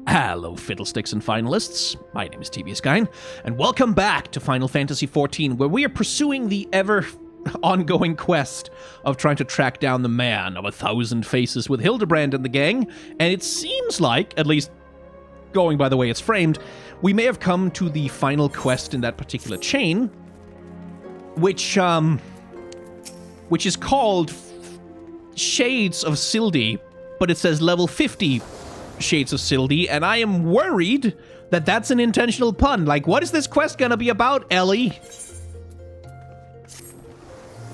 Hello, fiddlesticks and finalists. My name is TBSKine, and welcome back to Final Fantasy XIV, where we are pursuing the ever-ongoing quest of trying to track down the man of 1,000 faces with Hildebrand and the gang, and it seems like, at least going by the way it's framed, we may have come to the final quest in that particular chain, which is called Shades of Ul'dah, but it says level 50 Shades of Ul'dah, and I am worried that that's an intentional pun. Like, what is this quest gonna be about, Ellie?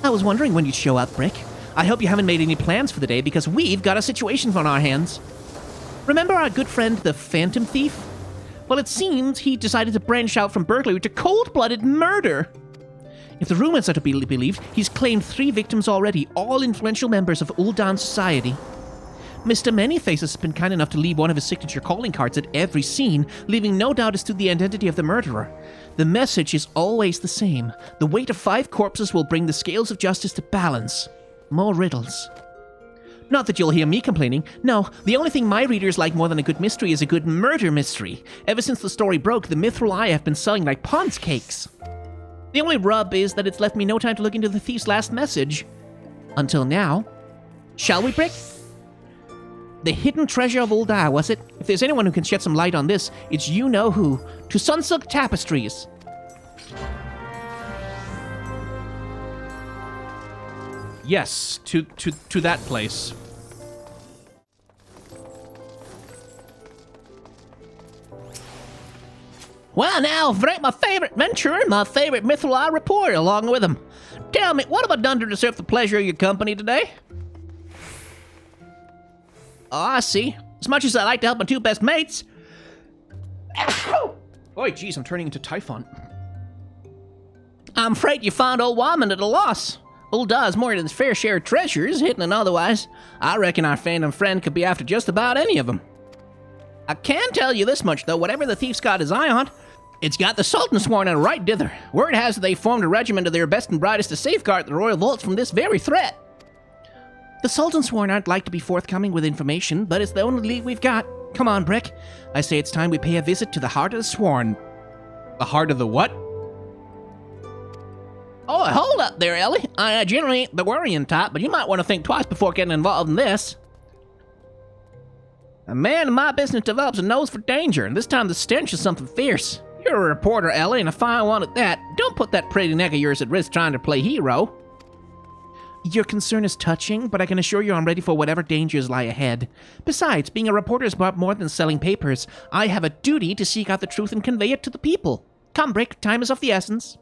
I was wondering when you'd show up, Brick. I hope you haven't made any plans for the day, because we've got a situation on our hands. Remember our good friend, the Phantom Thief? Well, it seems he decided to branch out from burglary to cold-blooded murder. If the rumors are to be believed, he's claimed 3 victims already, all influential members of Ul'dah society. Mr. Manyfaces has been kind enough to leave one of his signature calling cards at every scene, leaving no doubt as to the identity of the murderer. The message is always the same. The weight of 5 corpses will bring the scales of justice to balance. More riddles. Not that you'll hear me complaining. No, the only thing my readers like more than a good mystery is a good murder mystery. Ever since the story broke, the Mithril Eye have been selling like Pond's cakes. The only rub is that it's left me no time to look into the thief's last message. Until now. Shall we, Brick? The hidden treasure of Ul'dah, was it? If there's anyone who can shed some light on this, it's you-know-who. To Sunsilk Tapestries. Yes, to that place. Well, now, Frank, my favorite adventurer and my favorite Mithril Eye reporter along with him. Tell me, what have I done to deserve the pleasure of your company today? Oh, I see. As much as I like to help my 2 best mates. Oi, jeez, I'm turning into Typhon. I'm afraid you found old Wyman at a loss. Ul'dah is more than his fair share of treasures, hidden and otherwise. I reckon our phantom friend could be after just about any of them. I can tell you this much, though, whatever the thief's got his eye on, it's got the Sultan sworn in right dither. Word has it they formed a regiment of their best and brightest to safeguard the royal vaults from this very threat. The Sultan sworn aren't like to be forthcoming with information, but it's the only lead we've got. Come on, Brick. I say it's time we pay a visit to the Heart of the Sworn. The heart of the what? Oh, hold up there, Ellie. I generally ain't the worrying type, but you might want to think twice before getting involved in this. A man in my business develops a nose for danger, and this time the stench is something fierce. You're a reporter, Ellie, and a fine one at that. Don't put that pretty neck of yours at risk trying to play hero. Your concern is touching, but I can assure you I'm ready for whatever dangers lie ahead. Besides, being a reporter is about more than selling papers. I have a duty to seek out the truth and convey it to the people. Come, Brick, time is of the essence.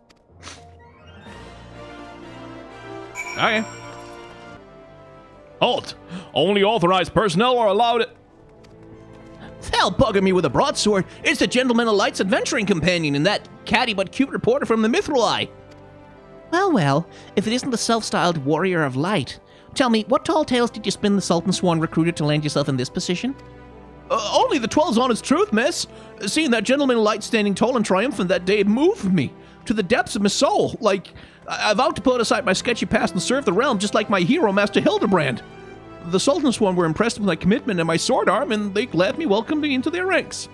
Okay. Halt! Only authorized personnel are allowed it. Hell, bugging me with a broadsword. It's the Gentleman of Light's adventuring companion and that catty but cute reporter from the Mithril Eye. Well, if it isn't the self-styled Warrior of Light. Tell me, what tall tales did you spin the Sultan Sworn recruiter to land yourself in this position? Only the 12's honest truth, miss. Seeing that Gentleman of Light standing tall and triumphant that day moved me to the depths of my soul. Like, I vowed to put aside my sketchy past and serve the realm just like my hero, Master Hildebrand. The Sultan Sworn were impressed with my commitment and my sword arm, and they gladly welcomed me into their ranks.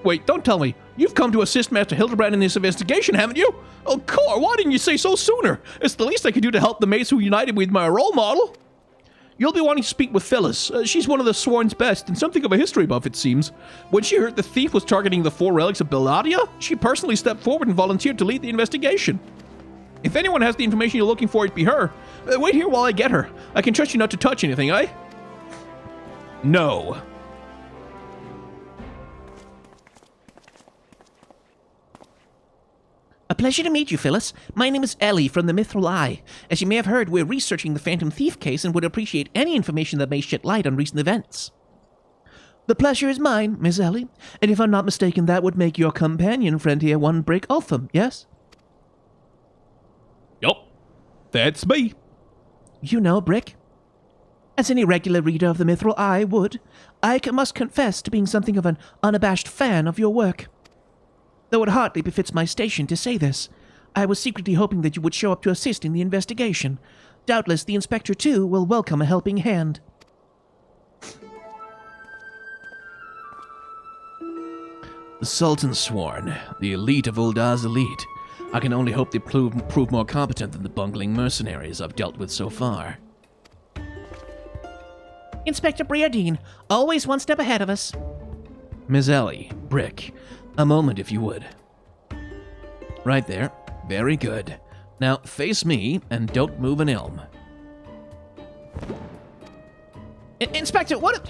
Wait, don't tell me. You've come to assist Master Hildebrand in this investigation, haven't you? Oh, Cor, why didn't you say so sooner? It's the least I could do to help the mates who united with my role model. You'll be wanting to speak with Phyllis. She's one of the Sworn's best, and something of a history buff, it seems. When she heard the thief was targeting the 4 relics of Belladia, she personally stepped forward and volunteered to lead the investigation. If anyone has the information you're looking for, it'd be her. Wait here while I get her. I can trust you not to touch anything, eh? No. A pleasure to meet you, Phyllis. My name is Ellie from the Mithril Eye. As you may have heard, we're researching the Phantom Thief case and would appreciate any information that may shed light on recent events. The pleasure is mine, Miss Ellie, and if I'm not mistaken, that would make your companion friend here one Brick Ultham, yes? Yup, that's me. You know, Brick. As any regular reader of the Mithril Eye would, I must confess to being something of an unabashed fan of your work. Though it hardly befits my station to say this, I was secretly hoping that you would show up to assist in the investigation. Doubtless the inspector, too, will welcome a helping hand. The Sultan Sworn, the elite of Ul'dah's elite. I can only hope they prove more competent than the bungling mercenaries I've dealt with so far. Inspector Briardine, always one step ahead of us. Miss Ellie, Brick, a moment if you would. Right there. Very good. Now face me and don't move an elm. Inspector, what?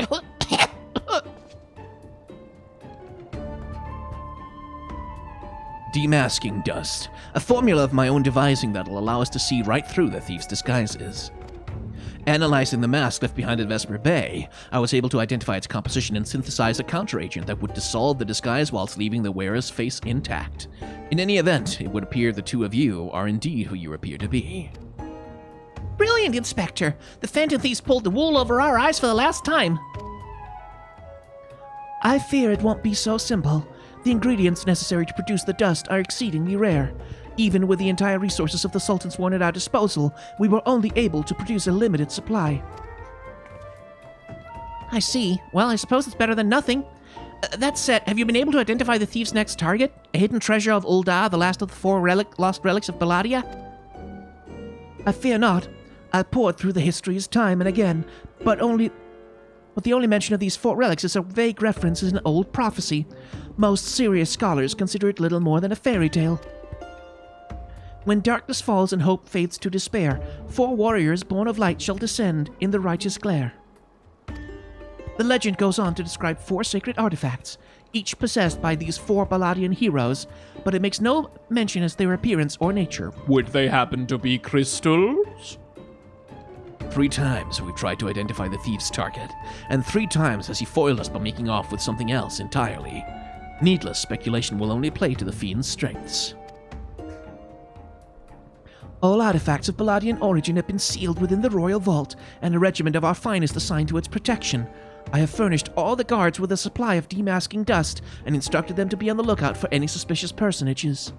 Demasking dust, a formula of my own devising that'll allow us to see right through the thief's disguises. Analyzing the mask left behind at Vesper Bay, I was able to identify its composition and synthesize a counteragent that would dissolve the disguise whilst leaving the wearer's face intact. In any event, it would appear the two of you are indeed who you appear to be. Brilliant, Inspector! The Phantom Thieves pulled the wool over our eyes for the last time. I fear it won't be so simple. The ingredients necessary to produce the dust are exceedingly rare. Even with the entire resources of the Sultan Sworn at our disposal, we were only able to produce a limited supply. I see. Well, I suppose it's better than nothing. That said, have you been able to identify the thief's next target? A hidden treasure of Ul'dah, the last of the four lost relics of Belladia? I fear not. I poured through the histories time and again, but the only mention of these four relics is a vague reference in an old prophecy. Most serious scholars consider it little more than a fairy tale. When darkness falls and hope fades to despair, four warriors born of light shall descend in the righteous glare. The legend goes on to describe four sacred artifacts, each possessed by these four Balladian heroes, but it makes no mention as their appearance or nature. Would they happen to be crystals? 3 times we've tried to identify the thief's target, and 3 times has he foiled us by making off with something else entirely. Needless speculation will only play to the fiend's strengths. All artifacts of Balladian origin have been sealed within the royal vault, and a regiment of our finest assigned to its protection. I have furnished all the guards with a supply of demasking dust, and instructed them to be on the lookout for any suspicious personages.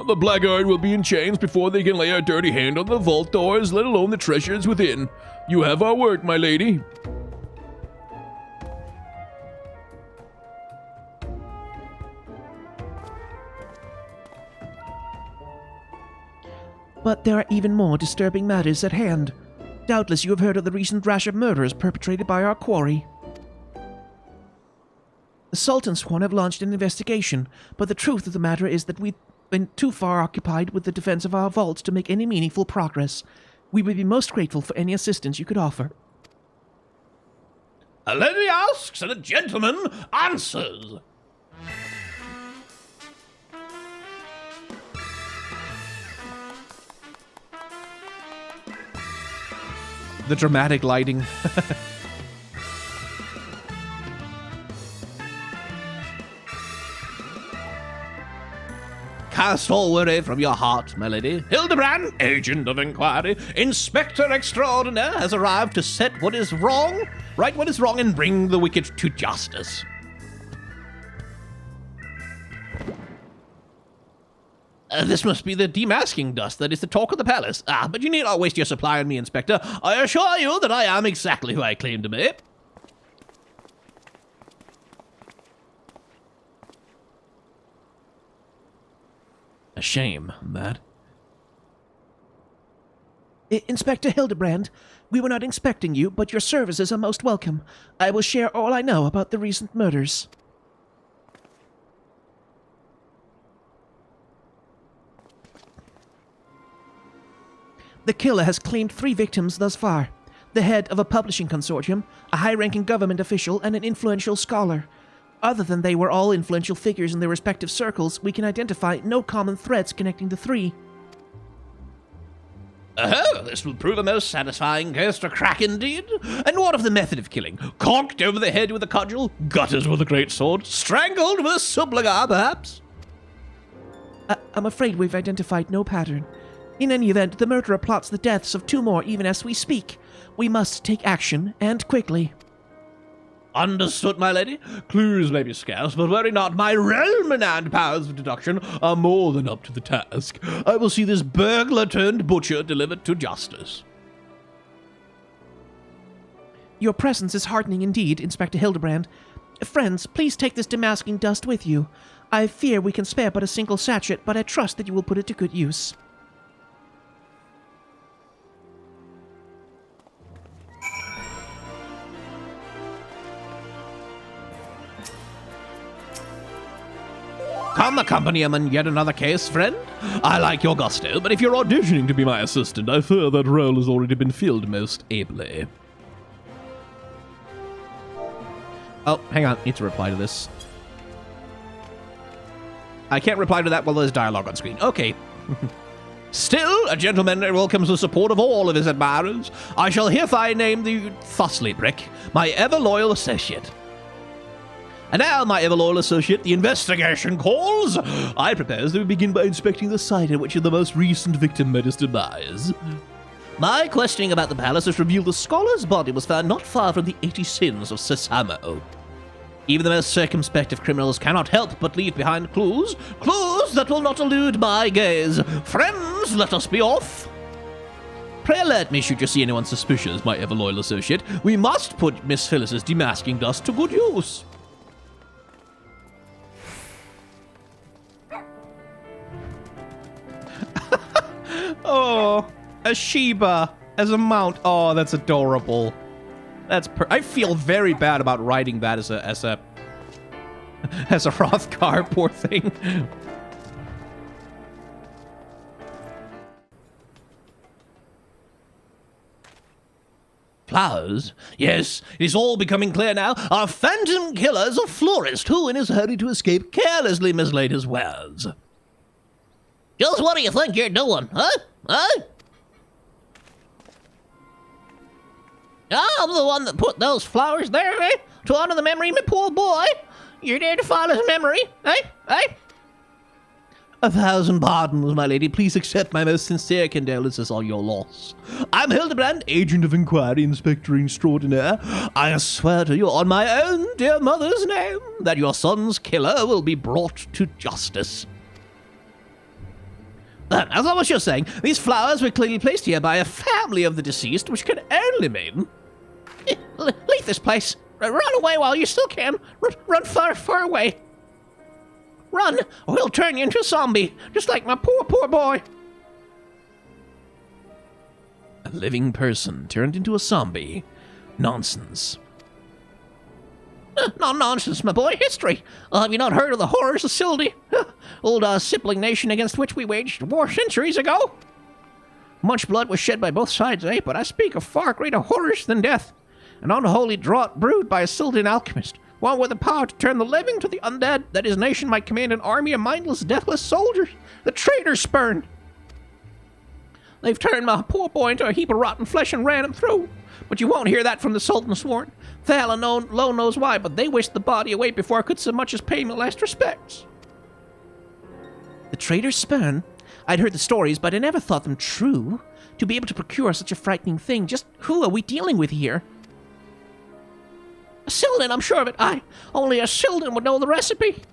The blackguard will be in chains before they can lay a dirty hand on the vault doors, let alone the treasures within. You have our word, my lady. But there are even more disturbing matters at hand. Doubtless you have heard of the recent rash of murders perpetrated by our quarry. The Sultan Sworn have launched an investigation, but the truth of the matter is that we've been too far occupied with the defense of our vaults to make any meaningful progress. We would be most grateful for any assistance you could offer. A lady asks and a gentleman answers. The dramatic lighting. Cast all worry from your heart, my lady. Hildebrand, agent of inquiry, Inspector Extraordinaire, has arrived to set what is wrong, right what is wrong, and bring the wicked to justice. This must be the demasking dust that is the talk of the palace. But you need not waste your supply on me, Inspector. I assure you that I am exactly who I claim to be. A shame, that. Inspector Hildebrand, we were not expecting you, but your services are most welcome. I will share all I know about the recent murders. The killer has claimed 3 victims thus far. The head of a publishing consortium, a high-ranking government official, and an influential scholar. Other than they were all influential figures in their respective circles, we can identify no common threads connecting the 3. Oh, this will prove a most satisfying case to crack indeed. And what of the method of killing? Conked over the head with a cudgel? Gutted with a great sword? Strangled with a subligar, perhaps? I'm afraid we've identified no pattern. In any event, the murderer plots the deaths of 2 more even as we speak. We must take action, and quickly. Understood, my lady. Clues may be scarce, but worry not. My realm-renowned powers of deduction are more than up to the task. I will see this burglar-turned-butcher delivered to justice. Your presence is heartening indeed, Inspector Hildebrand. Friends, please take this demasking dust with you. I fear we can spare but a single sachet, but I trust that you will put it to good use. Come accompany him in yet another case, friend. I like your gusto, but if you're auditioning to be my assistant, I fear that role has already been filled most ably. Oh, hang on. Need to reply to this. I can't reply to that while there's dialogue on screen. Okay. Still, a gentleman welcomes the support of all of his admirers. I shall hereby name the Thusly Brick my ever-loyal associate. And now, my ever-loyal associate, the investigation calls. I propose that we begin by inspecting the site at which the most recent victim met his demise. My questioning about the palace has revealed the scholar's body was found not far from the 80 sins of Sesamo. Even the most circumspect of criminals cannot help but leave behind clues that will not elude my gaze. Friends, let us be off. Pray alert me should you see anyone suspicious, my ever-loyal associate. We must put Miss Phyllis's demasking dust to good use. Oh, a Sheba as a mount. Oh, that's adorable. That's I feel very bad about writing that as a Hrothgar, poor thing. Flowers? Yes, it is all becoming clear now. Our phantom killer is a florist who, in his hurry to escape, carelessly mislaid his wares. Just what do you think you're doing, huh? Huh? I'm the one that put those flowers there, eh? To honor the memory of my poor boy. You're there to follow his memory, eh? Eh? 1,000 pardons, my lady. Please accept my most sincere condolences on your loss. I'm Hildebrand, agent of inquiry, Inspector Extraordinaire. I swear to you on my own dear mother's name that your son's killer will be brought to justice. As I was just saying, these flowers were clearly placed here by a family of the deceased, which can only mean... Leave this place. Run away while you still can. Run far, far away. Run, or he'll turn you into a zombie, just like my poor, poor boy. A living person turned into a zombie. Nonsense. Not nonsense, my boy. History. Have you not heard of the horrors of Ul'dah? Ul'dah's sibling nation against which we waged war centuries ago? Much blood was shed by both sides, eh? But I speak of far greater horrors than death. An unholy draught brewed by a Sylvan alchemist, one with the power to turn the living to the undead, that his nation might command an army of mindless, deathless soldiers. The traitors spurned. They've turned my poor boy into a heap of rotten flesh and ran him through. But you won't hear that from the Sultan sworn. Thal alone knows why, but they wished the body away before I could so much as pay me last respects. The traitors spurn? I'd heard the stories, but I never thought them true. To be able to procure such a frightening thing, just who are we dealing with here? A Sylvan, I'm sure of it. Only a Sylvan would know the recipe.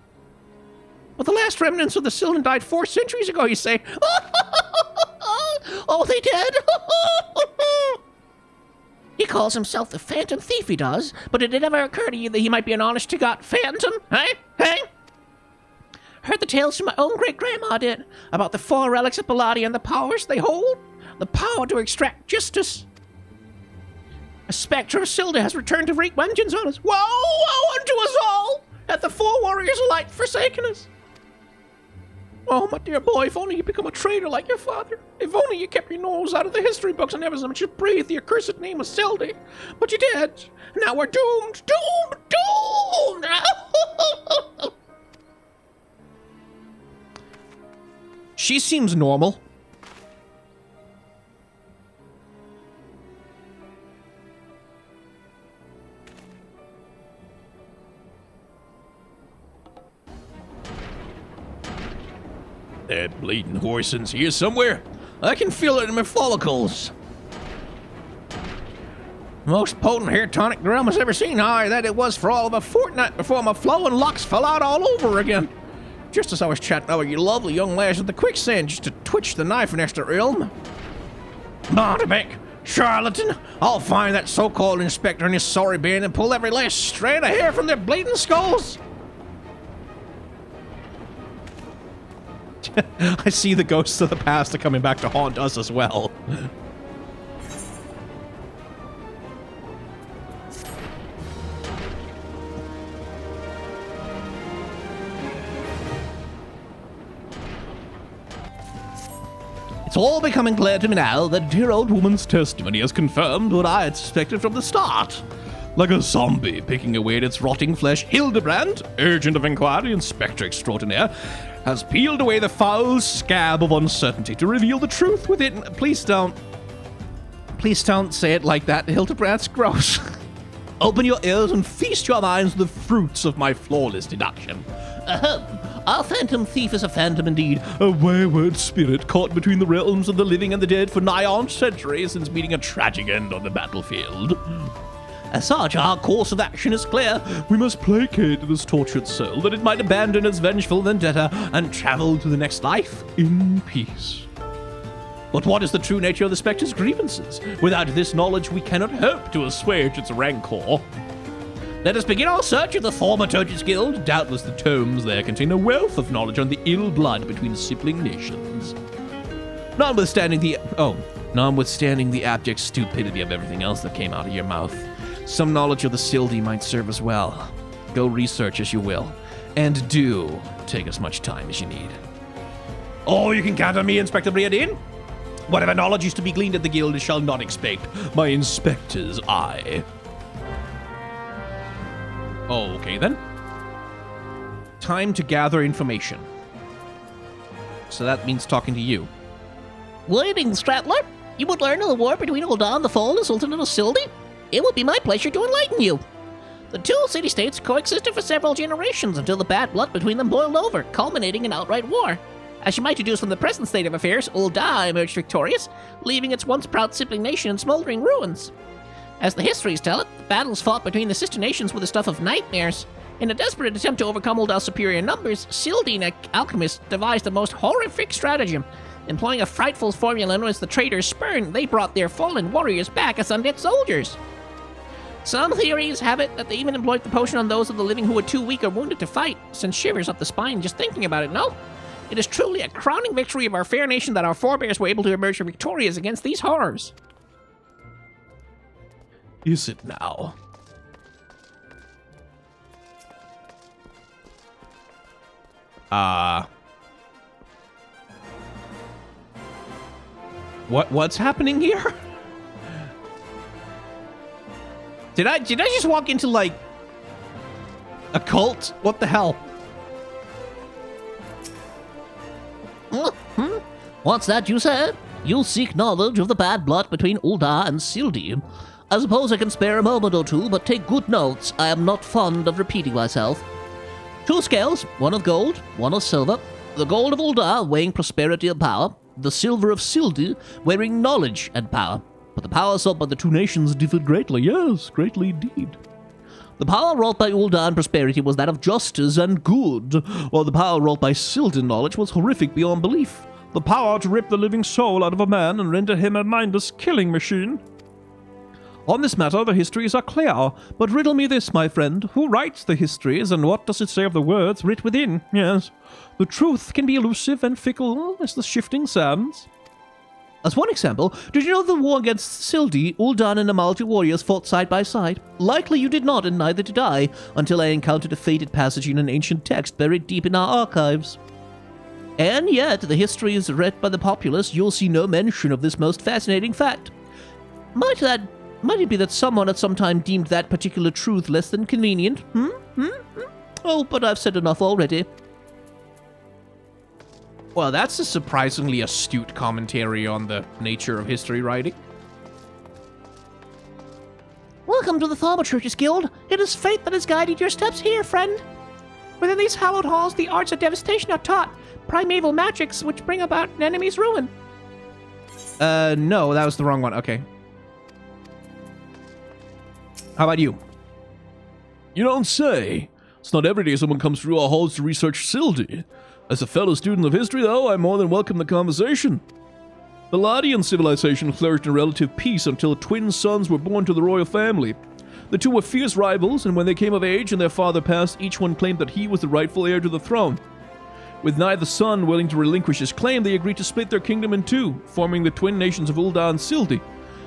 But the last remnants of the Sylvan died 4 centuries ago, you say? Oh, they did? He calls himself the Phantom Thief, he does. But did it ever occur to you that he might be an honest-to-God phantom? Hey? Hey? Heard the tales from my own great-grandma did about the 4 relics of Palladia and the powers they hold. The power to extract justice. A spectre of Ul'dah has returned to wreak vengeance on us. Woe unto us all! Hath the 4 warriors alike forsaken us. Oh, my dear boy, if only you become a traitor like your father. If only you kept your nose out of the history books and never so much as breathed the accursed name of Ul'dah. But you did. Now we're doomed. Doomed! She seems normal. That bleeding horson's here somewhere. I can feel it in my follicles. Most potent hair tonic the realm has ever seen. Aye, that it was for all of a fortnight before my flowing locks fell out all over again. Just as I was chatting over you lovely young lass at the quicksand just to twitch the knife next to realm. Mountebank, Charlatan! I'll find that so-called inspector and his sorry band and pull every last strand of hair from their bleeding skulls! I see the ghosts of the past are coming back to haunt us as well. It's all becoming clear to me now that dear old woman's testimony has confirmed what I had suspected from the start. Like a zombie picking away at its rotting flesh, Hildebrand, Agent of Inquiry, Inspector Extraordinaire, has peeled away the foul scab of uncertainty to reveal the truth within. Please don't say it like that, Hildebrand's gross. Open your ears and feast your minds with the fruits of my flawless deduction. Our phantom thief is a phantom indeed, a wayward spirit caught between the realms of the living and the dead for nigh on centuries since meeting a tragic end on the battlefield. As such, our course of action is clear. We must placate this tortured soul that it might abandon its vengeful vendetta and travel to the next life in peace. But what is the true nature of the Spectre's grievances? Without this knowledge, we cannot hope to assuage its rancor. Let us begin our search of the Thaumaturge's Guild. Doubtless the tomes there contain a wealth of knowledge on the ill blood between sibling nations. Notwithstanding the abject stupidity of everything else that came out of your mouth, some knowledge of the Sildi might serve as well. Go research as you will, and do take as much time as you need. Or you can count on me, Inspector Briadine. Whatever knowledge is to be gleaned at the guild shall not escape my inspector's eye. Okay, then. Time to gather information. So that means talking to you. Greetings, Stratler. You would learn of the war between Ul'dah and the fallen Sultan of Sildi? It would be my pleasure to enlighten you. The two city-states coexisted for several generations until the bad blood between them boiled over, culminating in outright war. As you might deduce from the present state of affairs, Ul'dah emerged victorious, leaving its once proud sibling nation in smoldering ruins. As the histories tell it, the battles fought between the sister nations were the stuff of nightmares. In a desperate attempt to overcome Ul'dah's superior numbers, Sildi alchemists devised the most horrific stratagem. Employing a frightful formula known as the Traitor's Spurn, they brought their fallen warriors back as undead soldiers. Some theories have it that they even employed the potion on those of the living who were too weak or wounded to fight. Sends shivers up the spine just thinking about it, no? It is truly a crowning victory of our fair nation that our forebears were able to emerge victorious against these horrors. Is it now? What's happening here? Did I just walk into, like, a cult? What the hell? What's that you said? You'll seek knowledge of the bad blood between Ul'dah and Sildi. I suppose I can spare a moment or two, but take good notes. I am not fond of repeating myself. 2 scales, one of gold, one of silver. The gold of Ul'dah weighing prosperity and power. The silver of Sildi weighing knowledge and power. But the power sought by the two nations differed greatly. Yes, greatly indeed. The power wrought by Ul'dah and prosperity was that of justice and good, while the power wrought by Sildi knowledge was horrific beyond belief. The power to rip the living soul out of a man and render him a mindless killing machine. On this matter, the histories are clear, but riddle me this, my friend. Who writes the histories, and what does it say of the words writ within? Yes, the truth can be elusive and fickle as the shifting sands. As one example, did you know the war against Sildi, Ul'dah and Amalti warriors fought side by side? Likely you did not, and neither did I, until I encountered a fated passage in an ancient text buried deep in our archives. And yet, the histories read by the populace, you'll see no mention of this most fascinating fact. Might it be that someone at some time deemed that particular truth less than convenient? Oh, but I've said enough already. Well, that's a surprisingly astute commentary on the nature of history writing. Welcome to the Thaumaturge's Guild. It is fate that has guided your steps here, friend. Within these hallowed halls, the arts of devastation are taught. Primeval magics which bring about an enemy's ruin. No, that was the wrong one. Okay. How about you? You don't say. It's not every day someone comes through our halls to research Sildi. As a fellow student of history, though, I more than welcome the conversation. Palladian civilization flourished in relative peace until twin sons were born to the royal family. The two were fierce rivals, and when they came of age and their father passed, each one claimed that he was the rightful heir to the throne. With neither son willing to relinquish his claim, they agreed to split their kingdom in two, forming the twin nations of Ul'dah and Sildi.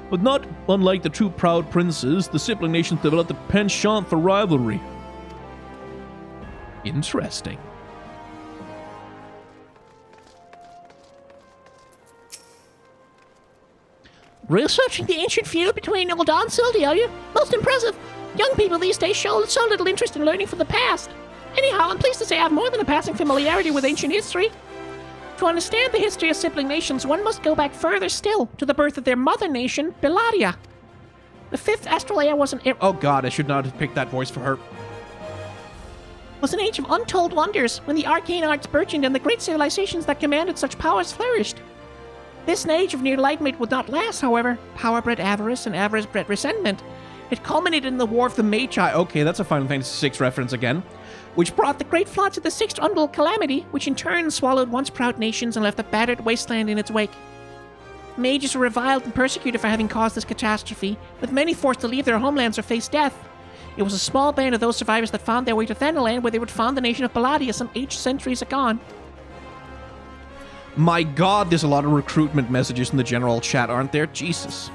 But not unlike the two proud princes, the sibling nations developed a penchant for rivalry. Interesting. Researching the ancient feud between Ul'dah and Sildi, are you? Most impressive. Young people these days show so little interest in learning from the past. Anyhow, I'm pleased to say I have more than a passing familiarity with ancient history. To understand the history of sibling nations, one must go back further still, to the birth of their mother nation, Bellaria. The fifth astral era was Oh god, I should not have picked that voice for her. was an age of untold wonders, when the arcane arts burgeoned and the great civilizations that commanded such powers flourished. This age of near enlightenment would not last, however. Power bred avarice, and avarice bred resentment. It culminated in the War of the Magi. Okay, that's a Final Fantasy VI reference again. Which brought the great floods of the Sixth Untold Calamity, which in turn swallowed once proud nations and left a battered wasteland in its wake. Mages were reviled and persecuted for having caused this catastrophe, with many forced to leave their homelands or face death. It was a small band of those survivors that found their way to Thanalan, where they would found the nation of Bellaria some 8 centuries agone. My god, there's a lot of recruitment messages in the general chat, aren't there? Jesus.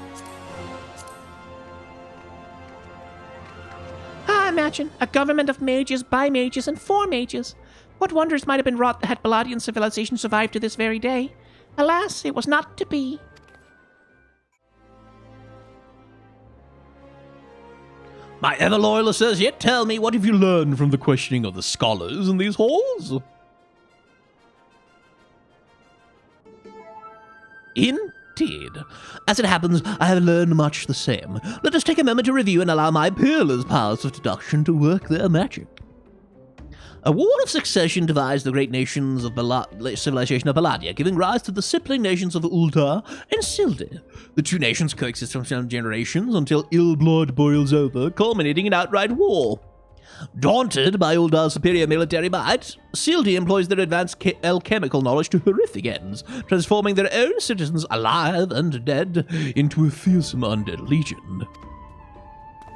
Imagine a government of mages, by mages, and for mages. What wonders might have been wrought had Palladian civilization survived to this very day? Alas, it was not to be. My ever-loyaler says, yet tell me, what have you learned from the questioning of the scholars in these halls? Indeed. As it happens, I have learned much the same. Let us take a moment to review and allow my peerless powers of deduction to work their magic. A wall of succession divides the great nations of civilization of Bellaria, giving rise to the sibling nations of Ul'dah and Sildi. The two nations coexist for some generations until ill blood boils over, culminating in outright war. Daunted by Ul'dah's superior military might, Sildi employs their advanced alchemical knowledge to horrific ends, transforming their own citizens, alive and dead, into a fearsome undead legion.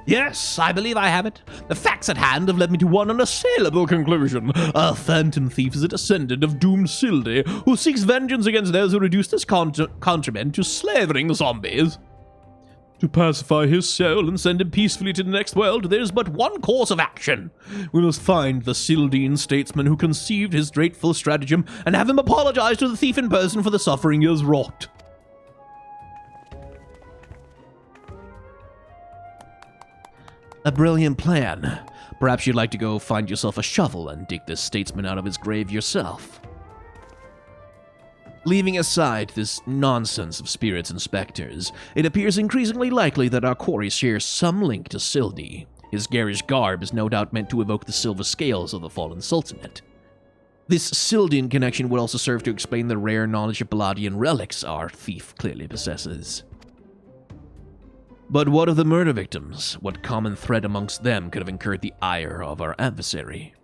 Yes, I believe I have it. The facts at hand have led me to one unassailable conclusion. A phantom thief is a descendant of doomed Sildi, who seeks vengeance against those who reduced his countrymen to slavering zombies. To pacify his soul and send him peacefully to the next world, there is but one course of action. We must find the Sildian statesman who conceived his dreadful stratagem and have him apologize to the thief in person for the suffering he has wrought. A brilliant plan. Perhaps you'd like to go find yourself a shovel and dig this statesman out of his grave yourself. Leaving aside this nonsense of spirits and specters, it appears increasingly likely that our quarry shares some link to Sildi. His garish garb is no doubt meant to evoke the silver scales of the fallen sultanate. This Sildian connection would also serve to explain the rare knowledge of Palladian relics our thief clearly possesses. But what of the murder victims? What common thread amongst them could have incurred the ire of our adversary?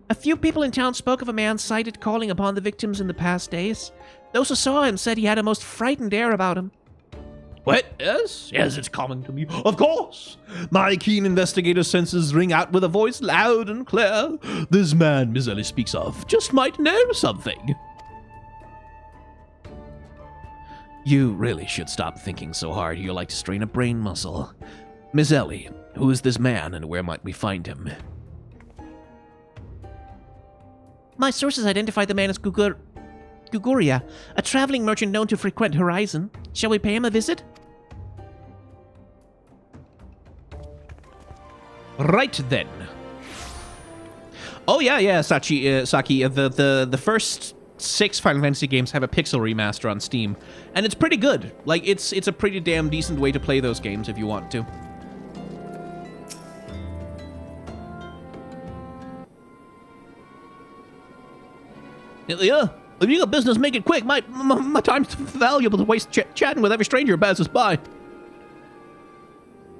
A few people in town spoke of a man sighted calling upon the victims in the past days. Those who saw him said he had a most frightened air about him. What? Yes, it's common to me. Of course. My keen investigator senses ring out with a voice loud and clear. This man Miss Ellie speaks of just might know something. You really should stop thinking so hard. You're like to strain a brain muscle. Miss Ellie, who is this man and where might we find him? My sources identify the man as Guguria, a traveling merchant known to frequent Horizon. Shall we pay him a visit? Right then. Oh yeah, Saki. The first 6 Final Fantasy games have a pixel remaster on Steam, and it's pretty good. Like it's a pretty damn decent way to play those games if you want to. Yeah, if you got business, make it quick. My time's valuable to waste chatting with every stranger who passes by.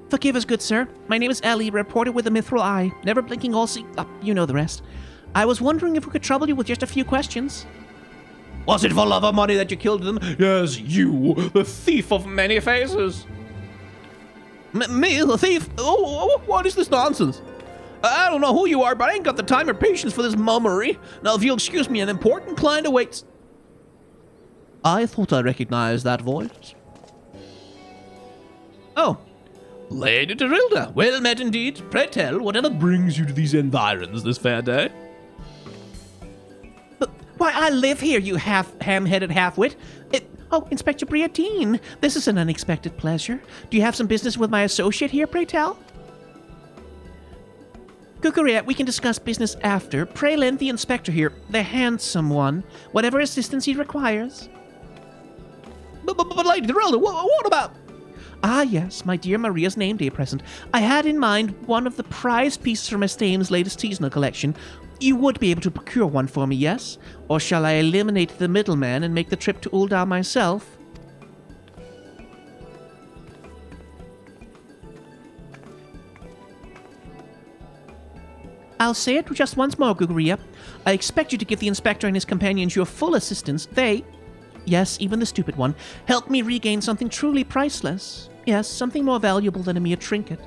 Forgive us, good sir. My name is Ellie, reporter with the Mithril Eye. Never blinking, all see... you know the rest. I was wondering if we could trouble you with just a few questions. Was it for love or money that you killed them? Yes, you, the thief of many faces. Me, the thief? Oh, what is this nonsense? I don't know who you are, but I ain't got the time or patience for this mummery. Now, if you'll excuse me, an important client awaits. I thought I recognized that voice. Oh. Lady Ul'dah, well met indeed. Pray tell, whatever brings you to these environs this fair day? But why, I live here, you ham-headed half-wit. Oh, Inspector Briatine, this is an unexpected pleasure. Do you have some business with my associate here, pray tell? Cucuriette, we can discuss business after. Pray lend the inspector here, the handsome one, whatever assistance he requires. But Lady Ul'dah, what about... Ah, yes, my dear Maria's name day present. I had in mind one of the prized pieces from Miss Dame's latest seasonal collection. You would be able to procure one for me, yes? Or shall I eliminate the middleman and make the trip to Ul'dah myself? I'll say it just once more, Guguria. I expect you to give the inspector and his companions your full assistance. They, yes, even the stupid one, helped me regain something truly priceless. Yes, something more valuable than a mere trinket.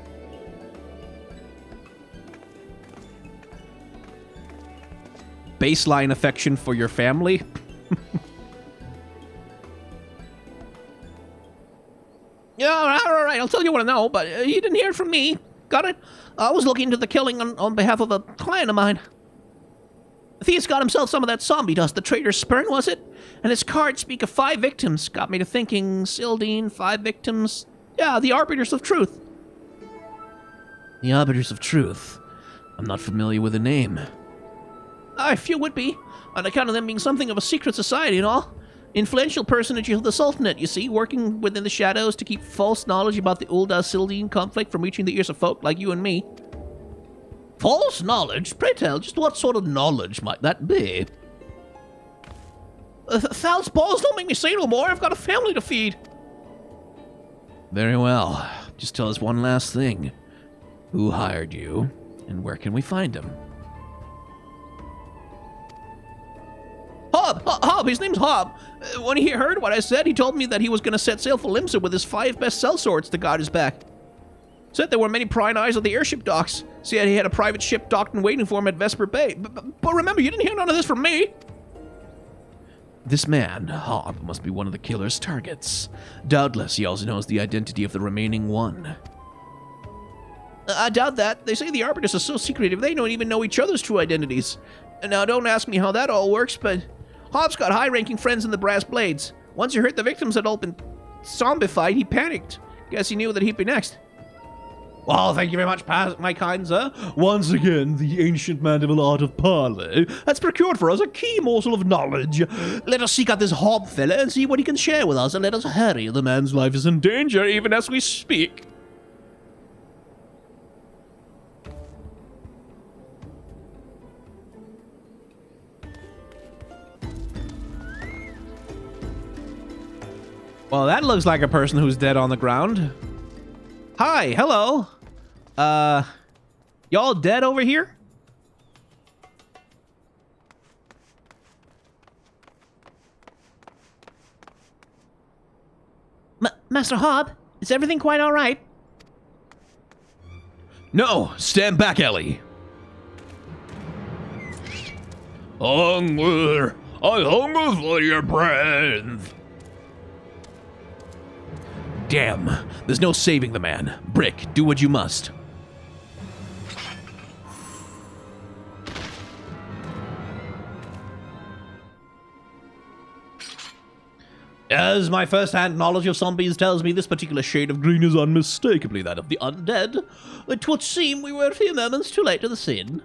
Baseline affection for your family? Yeah, all right, I'll tell you what I know, but you didn't hear it from me. Got it? I was looking into the killing on behalf of a client of mine. The thief's got himself some of that zombie dust, the traitor's spurn, was it? And his cards speak of 5 victims. Got me to thinking, Sildine, 5 victims. Yeah, the Arbiters of Truth. The Arbiters of Truth. I'm not familiar with the name. If you would be, on account of them being something of a secret society and all. Influential personage of the Sultanate, you see, working within the shadows to keep false knowledge about the Ul'dah-Sildine conflict from reaching the ears of folk like you and me. False knowledge? Pray tell, just what sort of knowledge might that be? Foul's balls, don't make me say no more. I've got a family to feed. Very well. Just tell us one last thing. Who hired you, and where can we find him? Hob, his name's Hob. When he heard what I said, he told me that he was going to set sail for Limsa with his 5 best sellswords to guard his back. Said there were many prying eyes at the airship docks. Said he had a private ship docked and waiting for him at Vesper Bay. But remember, you didn't hear none of this from me. This man, Hob, must be one of the killer's targets. Doubtless he also knows the identity of the remaining one. I doubt that. They say the Arbiters are so secretive they don't even know each other's true identities. Now, don't ask me how that all works, but Hob's got high-ranking friends in the Brass Blades. Once he heard the victims had all been zombified, he panicked. Guess he knew that he'd be next. Well, thank you very much, my kind sir. Once again, the ancient mandible art of parley has procured for us a key morsel of knowledge. Let us seek out this Hob fella and see what he can share with us, and let us hurry. The man's life is in danger even as we speak. Well, that looks like a person who's dead on the ground. Hi, hello. Y'all dead over here? Master Hob, is everything quite all right? No, stand back, Ellie. Hunger, I hunger for your breath. Damn, there's no saving the man. Brick, do what you must. As my first-hand knowledge of zombies tells me, this particular shade of green is unmistakably that of the undead. It would seem we were a few moments too late to the scene.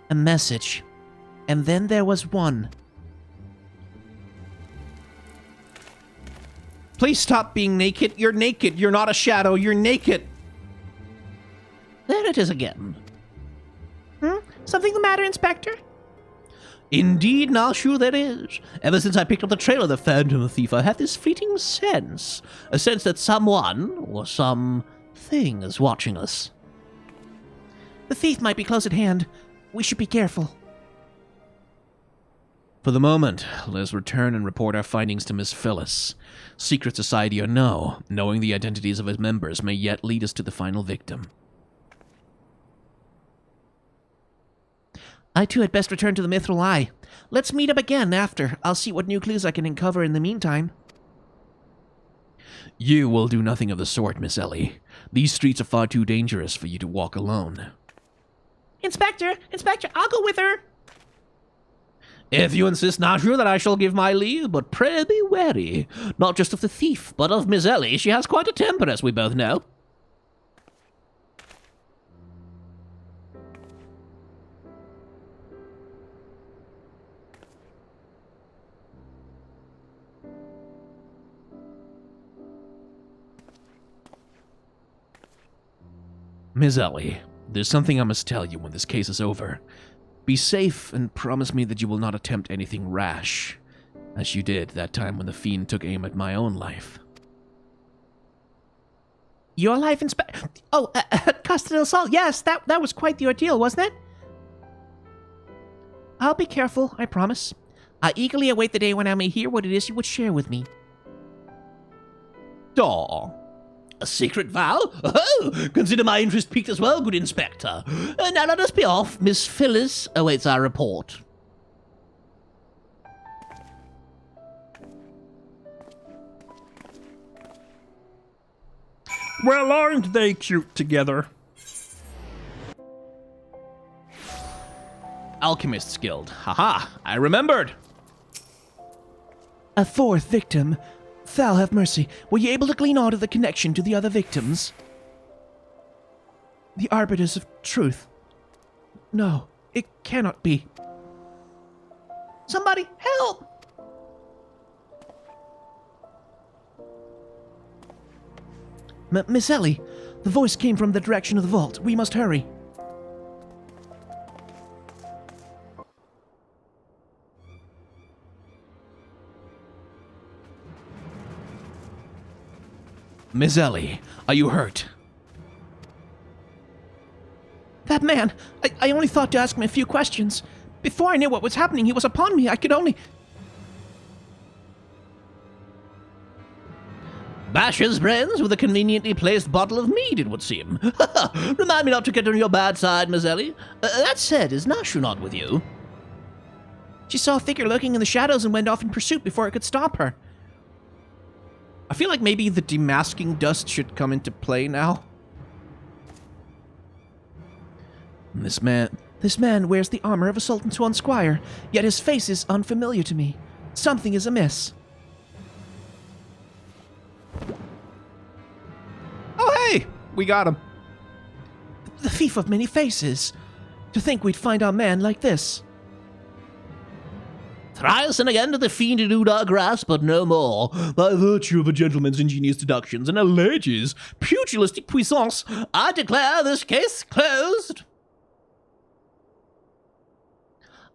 A message. And then there was one. Please stop being naked. You're naked. You're not a shadow. You're naked. There it is again. Something the matter, Inspector? Indeed, Nashu, there is. Ever since I picked up the trail of the Phantom Thief, I have this fleeting sense. A sense that someone or something is watching us. The thief might be close at hand. We should be careful. For the moment, let us return and report our findings to Miss Phyllis. Secret society or no, knowing the identities of its members may yet lead us to the final victim. I too had best return to the Mithril Eye. Let's meet up again after. I'll see what new clues I can uncover in the meantime. You will do nothing of the sort, Miss Ellie. These streets are far too dangerous for you to walk alone. Inspector! Inspector, I'll go with her! If you insist, Nashu, that I shall give my leave, but pray be wary. Not just of the thief, but of Miss Ellie. She has quite a temper, as we both know. Miss Ellie, there's something I must tell you when this case is over. Be safe and promise me that you will not attempt anything rash, as you did that time when the fiend took aim at my own life. Your life, Inspector? Oh, custody assault. Yes, that was quite the ordeal, wasn't it? I'll be careful, I promise. I eagerly await the day when I may hear what it is you would share with me. Daw. A secret vow? Oh, consider my interest piqued as well, good Inspector. Now let us be off. Miss Phyllis awaits our report. Well, aren't they cute together? Alchemist's Guild. Haha, I remembered. A fourth victim. Thal have mercy. Were you able to glean aught of the connection to the other victims? The arbiters of truth. No, it cannot be. Somebody help! Miss Ellie, the voice came from the direction of the vault. We must hurry. Miss Ellie, are you hurt? That man, I only thought to ask him a few questions. Before I knew what was happening, he was upon me. I could only... Bash his brains with a conveniently placed bottle of mead, it would seem. Remind me not to get on your bad side, Miss Ellie. That said, is Nashu not with you? She saw a figure lurking in the shadows and went off in pursuit before I could stop her. I feel like maybe the demasking dust should come into play now. This man wears the armor of a Sultan Swan squire, yet his face is unfamiliar to me. Something is amiss. Oh, hey! We got him. The thief of many faces. To think we'd find our man like this. Thrice and again did the fiend Ul'dah grasp, but no more. By virtue of a gentleman's ingenious deductions and a lady's pugilistic puissance, I declare this case closed.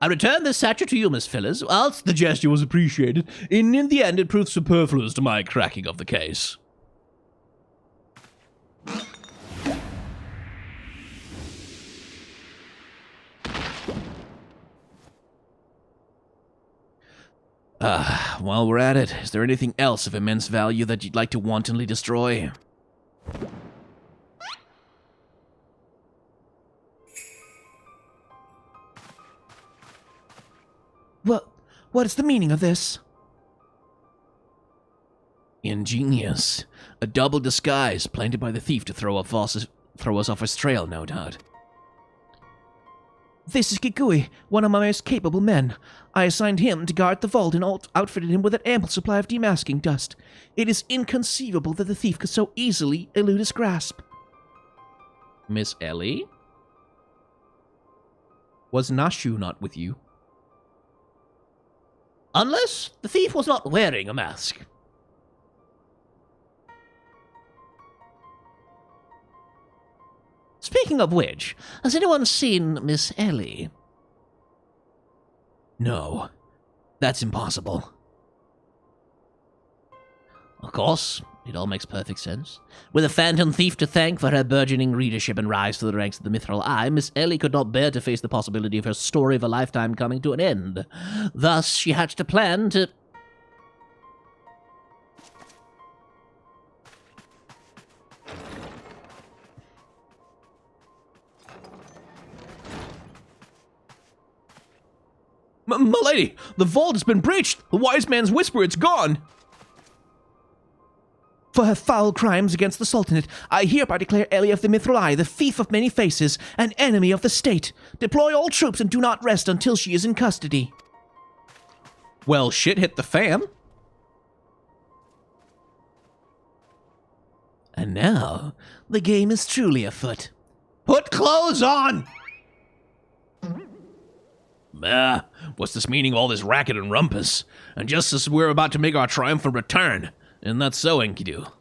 I return this satchel to you, Miss Phyllis, whilst the gesture was appreciated. In the end, it proved superfluous to my cracking of the case. While we're at it, is there anything else of immense value that you'd like to wantonly destroy? What is the meaning of this? Ingenious. A double disguise planted by the thief to throw us off his trail, no doubt. This is Kikui, one of my most capable men. I assigned him to guard the vault and outfitted him with an ample supply of demasking dust. It is inconceivable that the thief could so easily elude his grasp. Miss Ellie? Was Nashu not with you? Unless the thief was not wearing a mask. Speaking of which, has anyone seen Miss Ellie? No, that's impossible. Of course, It all makes perfect sense. With a phantom thief to thank for her burgeoning readership and rise to the ranks of the Mithril Eye, Miss Ellie could not bear to face the possibility of her story of a lifetime coming to an end. Thus, she hatched a plan to... Milady, the vault has been breached. The wise man's whisper, it's gone. For her foul crimes against the Sultanate, I hereby declare Ellie of the Mithril Eye the thief of many faces, an enemy of the state. Deploy all troops and do not rest until she is in custody. Well, shit hit the fan. And now, the game is truly afoot. Put clothes on! What's this meaning of all this racket and rumpus? And just as we're about to make our triumphant return. Isn't that so, Enkidu?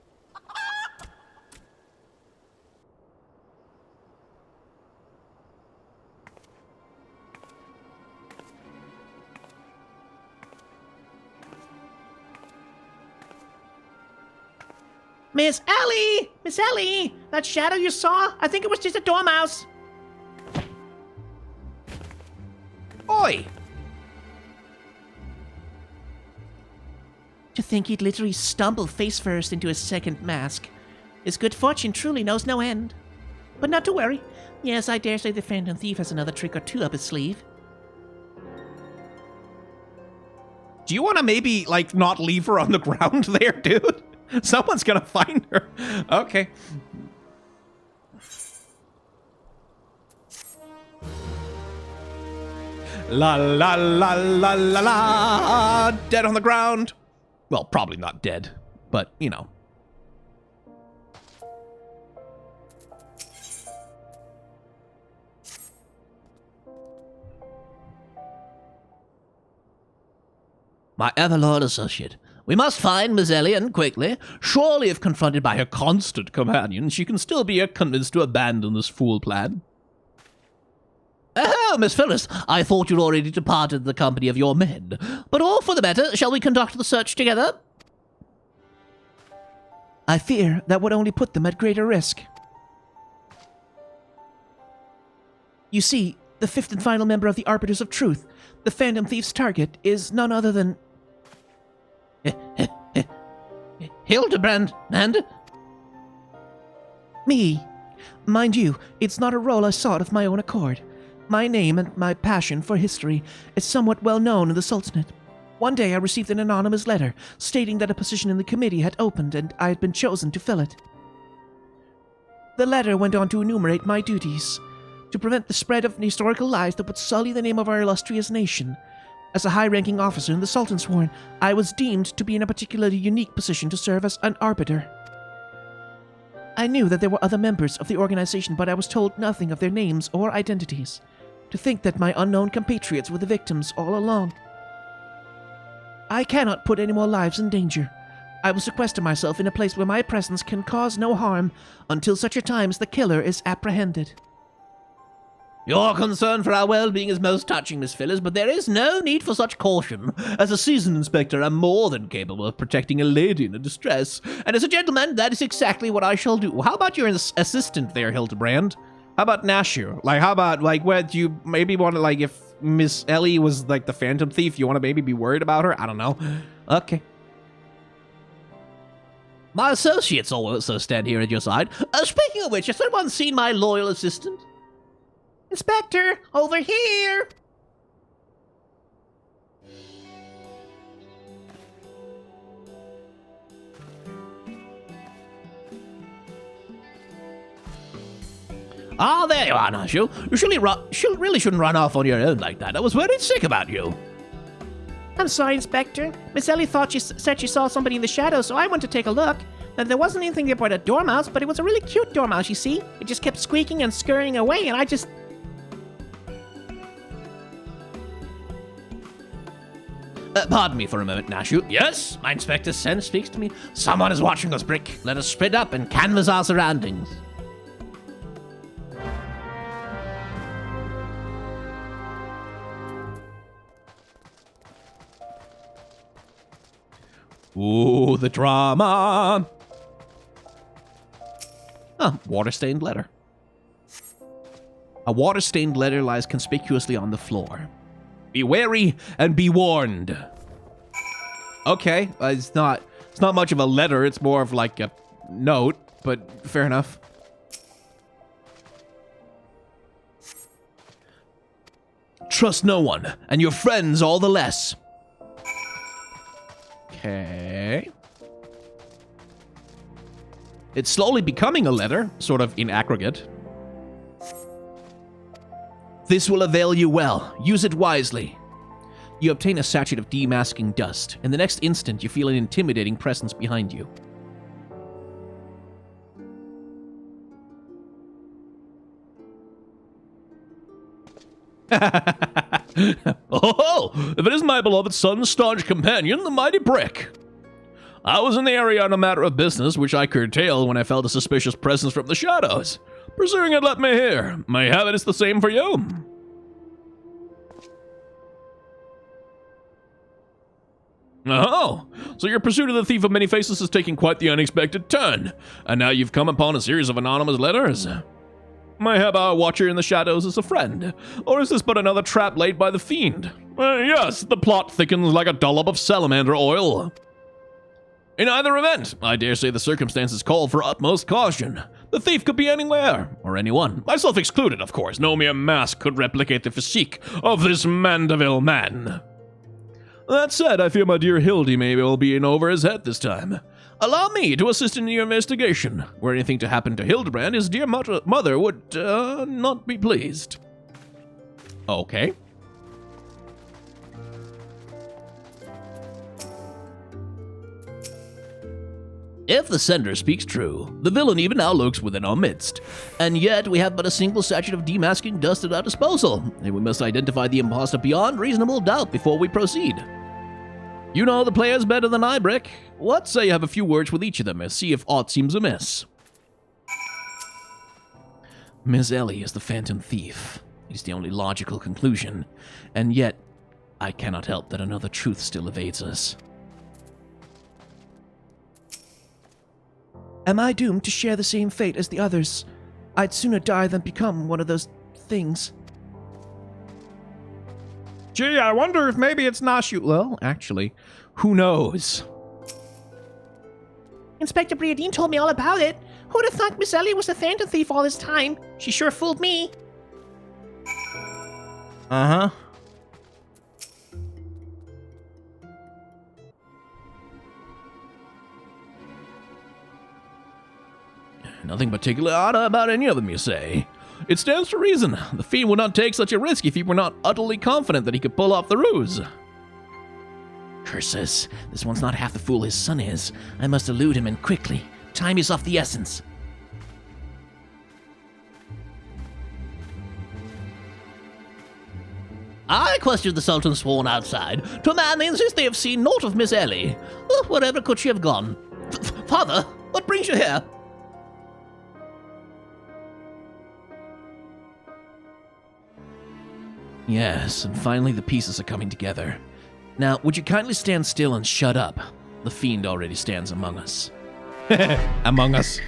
Miss Ellie! Miss Ellie! That shadow you saw? I think it was just a dormouse. Oi! To think he'd literally stumble face first into his second mask. His good fortune truly knows no end. But not to worry. Yes, I dare say the Phantom Thief has another trick or two up his sleeve. Do you want to maybe, like, not leave her on the ground there, dude? Someone's gonna find her. Okay. La la la la la la. Dead on the ground. Well, probably not dead, but, you know. My Everlord associate, we must find Miss Ellie, and quickly. Surely if confronted by her constant companions, she can still be convinced to abandon this fool plan. Oh, Miss Phyllis, I thought you'd already departed the company of your men. But all for the better, shall we conduct the search together? I fear that would only put them at greater risk. You see, the fifth and final member of the Arbiters of Truth, the Phantom Thief's target, is none other than... Hildebrand, and... me. Mind you, it's not a role I sought of my own accord. My name and my passion for history is somewhat well known in the Sultanate. One day I received an anonymous letter stating that a position in the committee had opened and I had been chosen to fill it. The letter went on to enumerate my duties, to prevent the spread of historical lies that would sully the name of our illustrious nation. As a high-ranking officer in the Sultan's Sworn, I was deemed to be in a particularly unique position to serve as an arbiter. I knew that there were other members of the organization, but I was told nothing of their names or identities. To think that my unknown compatriots were the victims all along. I cannot put any more lives in danger. I will sequester myself in a place where my presence can cause no harm until such a time as the killer is apprehended. Your concern for our well-being is most touching, Miss Phyllis, but there is no need for such caution. As a seasoned inspector, I'm more than capable of protecting a lady in distress. And as a gentleman, that is exactly what I shall do. How about your assistant there, Hildebrand? How about Nashir? Like, how about, like, where do you maybe want to, like, if Miss Ellie was, like, the Phantom Thief, you want to maybe be worried about her? I don't know. Okay. My associates also stand here at your side. Speaking of which, has anyone seen my loyal assistant? Inspector, over here! Ah, there you are, Nashu. You really shouldn't run off on your own like that. I was worried sick about you. I'm sorry, Inspector. Miss Ellie thought said she saw somebody in the shadows, so I went to take a look. Now, there wasn't anything there but a dormouse, but it was a really cute dormouse, you see? It just kept squeaking and scurrying away, and I just... Pardon me for a moment, Nashu. Yes, my inspector's sense speaks to me. Someone is watching us, Brick. Let us spread up and canvass our surroundings. Ooh, the drama. Water-stained letter. A water-stained letter lies conspicuously on the floor. Be wary and be warned. Okay, it's not much of a letter, it's more of like a note, but fair enough. Trust no one, and your friends all the less. Okay. It's slowly becoming a letter, sort of in aggregate. This will avail you well. Use it wisely. You obtain a sachet of demasking dust, and the next instant you feel an intimidating presence behind you. Oh, if it isn't my beloved son's staunch companion, the mighty Brick. I was in the area on a matter of business, which I curtailed when I felt a suspicious presence from the shadows. Pursuing it let me hear. May have it is the same for you. Oh, so your pursuit of the Thief of Many Faces is taking quite the unexpected turn, and now you've come upon a series of anonymous letters. Mayhap our watcher in the shadows is a friend, or is this but another trap laid by the fiend? Yes, the plot thickens like a dollop of salamander oil. In either event, I dare say the circumstances call for utmost caution. The thief could be anywhere, or anyone, myself excluded, of course. No mere mask could replicate the physique of this Mandeville man. That said, I fear my dear Hildy may well be in over his head this time. Allow me to assist in your investigation. Were anything to happen to Hildebrand, his dear mother would not be pleased. Okay. If the sender speaks true, the villain even now lurks within our midst. And yet we have but a single sachet of demasking dust at our disposal, and we must identify the impostor beyond reasonable doubt before we proceed. You know the players better than I, Brick. What say you have a few words with each of them and see if aught seems amiss? Miss Ellie is the Phantom Thief. It is the only logical conclusion, and yet I cannot help that another truth still evades us. Am I doomed to share the same fate as the others? I'd sooner die than become one of those things. Gee, I wonder if maybe it's not you. Well, actually, who knows? Inspector Briadine told me all about it. Who'd have thought Miss Ellie was the Phantom Thief all this time? She sure fooled me. Uh-huh. Nothing particularly odd about any of them, you say? It stands to reason. The fiend would not take such a risk if he were not utterly confident that he could pull off the ruse. Curses. This one's not half the fool his son is. I must elude him, and quickly. Time is of the essence. I questioned the Sultan sworn outside. To a man, they insist they have seen naught of Miss Ellie. Wherever could she have gone? Father, what brings you here? Yes, and finally the pieces are coming together. Now, would you kindly stand still and shut up? The fiend already stands among us. Among us.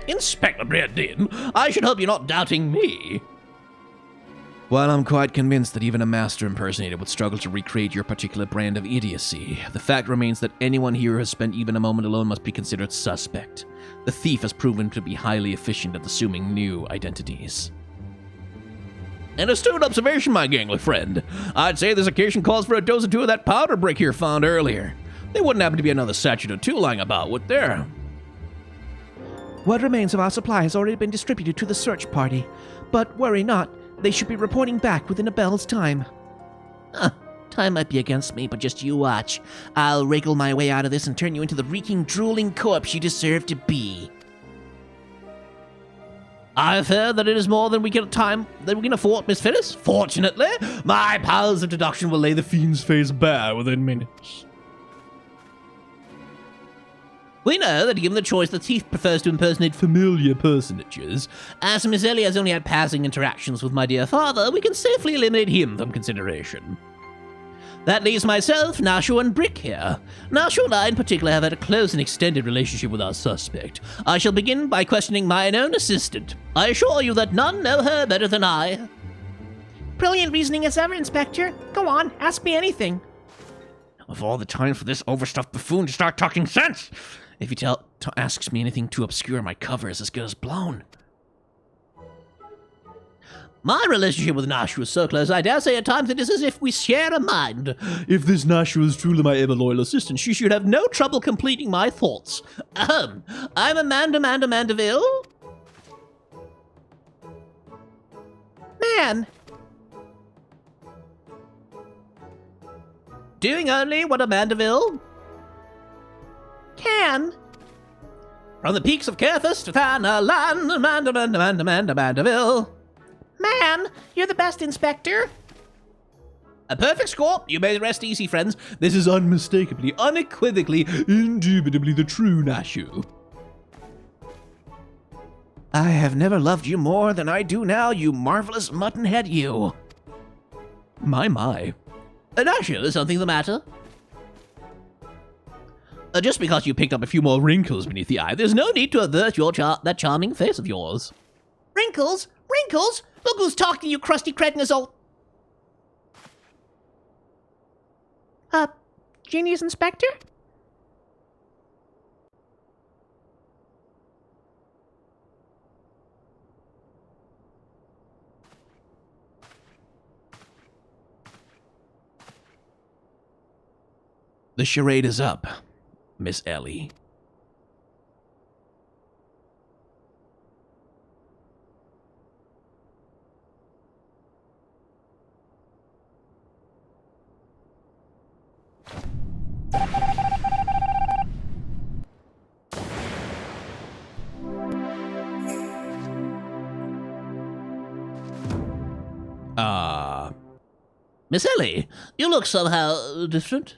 Inspector Briadine, I should hope you're not doubting me. Well, I'm quite convinced that even a master impersonator would struggle to recreate your particular brand of idiocy. The fact remains that anyone here who has spent even a moment alone must be considered suspect. The thief has proven to be highly efficient at assuming new identities. An astute observation, my gangly friend. I'd say this occasion calls for a dose or two of that powder Brick here found earlier. There wouldn't happen to be another sachet or two lying about, would there? What remains of our supply has already been distributed to the search party. But worry not, they should be reporting back within a bell's time. Time might be against me, but just you watch. I'll wriggle my way out of this and turn you into the reeking, drooling corpse you deserve to be. I fear that it is more than we can afford, Miss Phyllis. Fortunately, my powers of deduction will lay the fiend's face bare within minutes. We know that given the choice, the thief prefers to impersonate familiar personages. As Miss Ellie has only had passing interactions with my dear father, we can safely eliminate him from consideration. That leaves myself, Nashu, and Brick here. Nashu and I in particular have had a close and extended relationship with our suspect. I shall begin by questioning mine own assistant. I assure you that none know her better than I. Brilliant reasoning as ever, Inspector. Go on, ask me anything. Of all the time for this overstuffed buffoon to start talking sense! If he asks me anything too obscure, my cover is as good as blown. My relationship with Nashu is so close, I dare say at times it is as if we share a mind. If this Nashu is truly my ever-loyal assistant, she should have no trouble completing my thoughts. I'm Amanda Mandeville. Man! Doing only what Amandaville Can! From the peaks of Cathus to Thanalan, Amandaville. Man! You're the best, Inspector! A perfect score. You may rest easy, friends. This is unmistakably, unequivocally, indubitably the true Nashu. I have never loved you more than I do now, you marvelous muttonhead, you. My. Nashu, is something the matter? Just because you picked up a few more wrinkles beneath the eye, there's no need to avert that charming face of yours. Wrinkles? Wrinkles? Look who's talking, you crusty cretinous old... Genius Inspector? The charade is up, Miss Ellie. Miss Ellie, you look somehow different.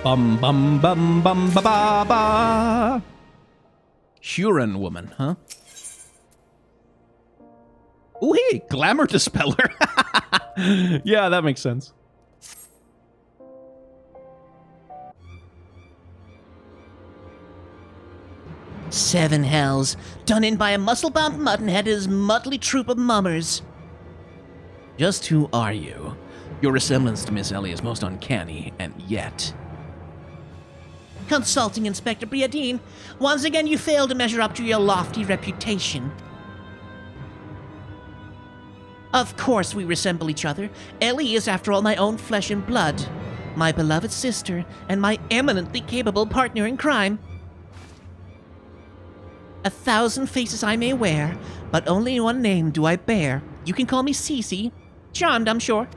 Bum bum bum bum ba ba ba. Huron woman, huh? Oh, hey, glamour dispeller. Yeah, that makes sense. Seven hells, done in by a muscle-bound muttonhead and his motley troop of mummers. Just who are you? Your resemblance to Miss Ellie is most uncanny, and yet... Consulting Inspector Briadine, once again you fail to measure up to your lofty reputation. Of course we resemble each other. Ellie is, after all, my own flesh and blood, my beloved sister, and my eminently capable partner in crime. 1,000 faces I may wear, but only one name do I bear. You can call me Cece. Charmed, I'm sure.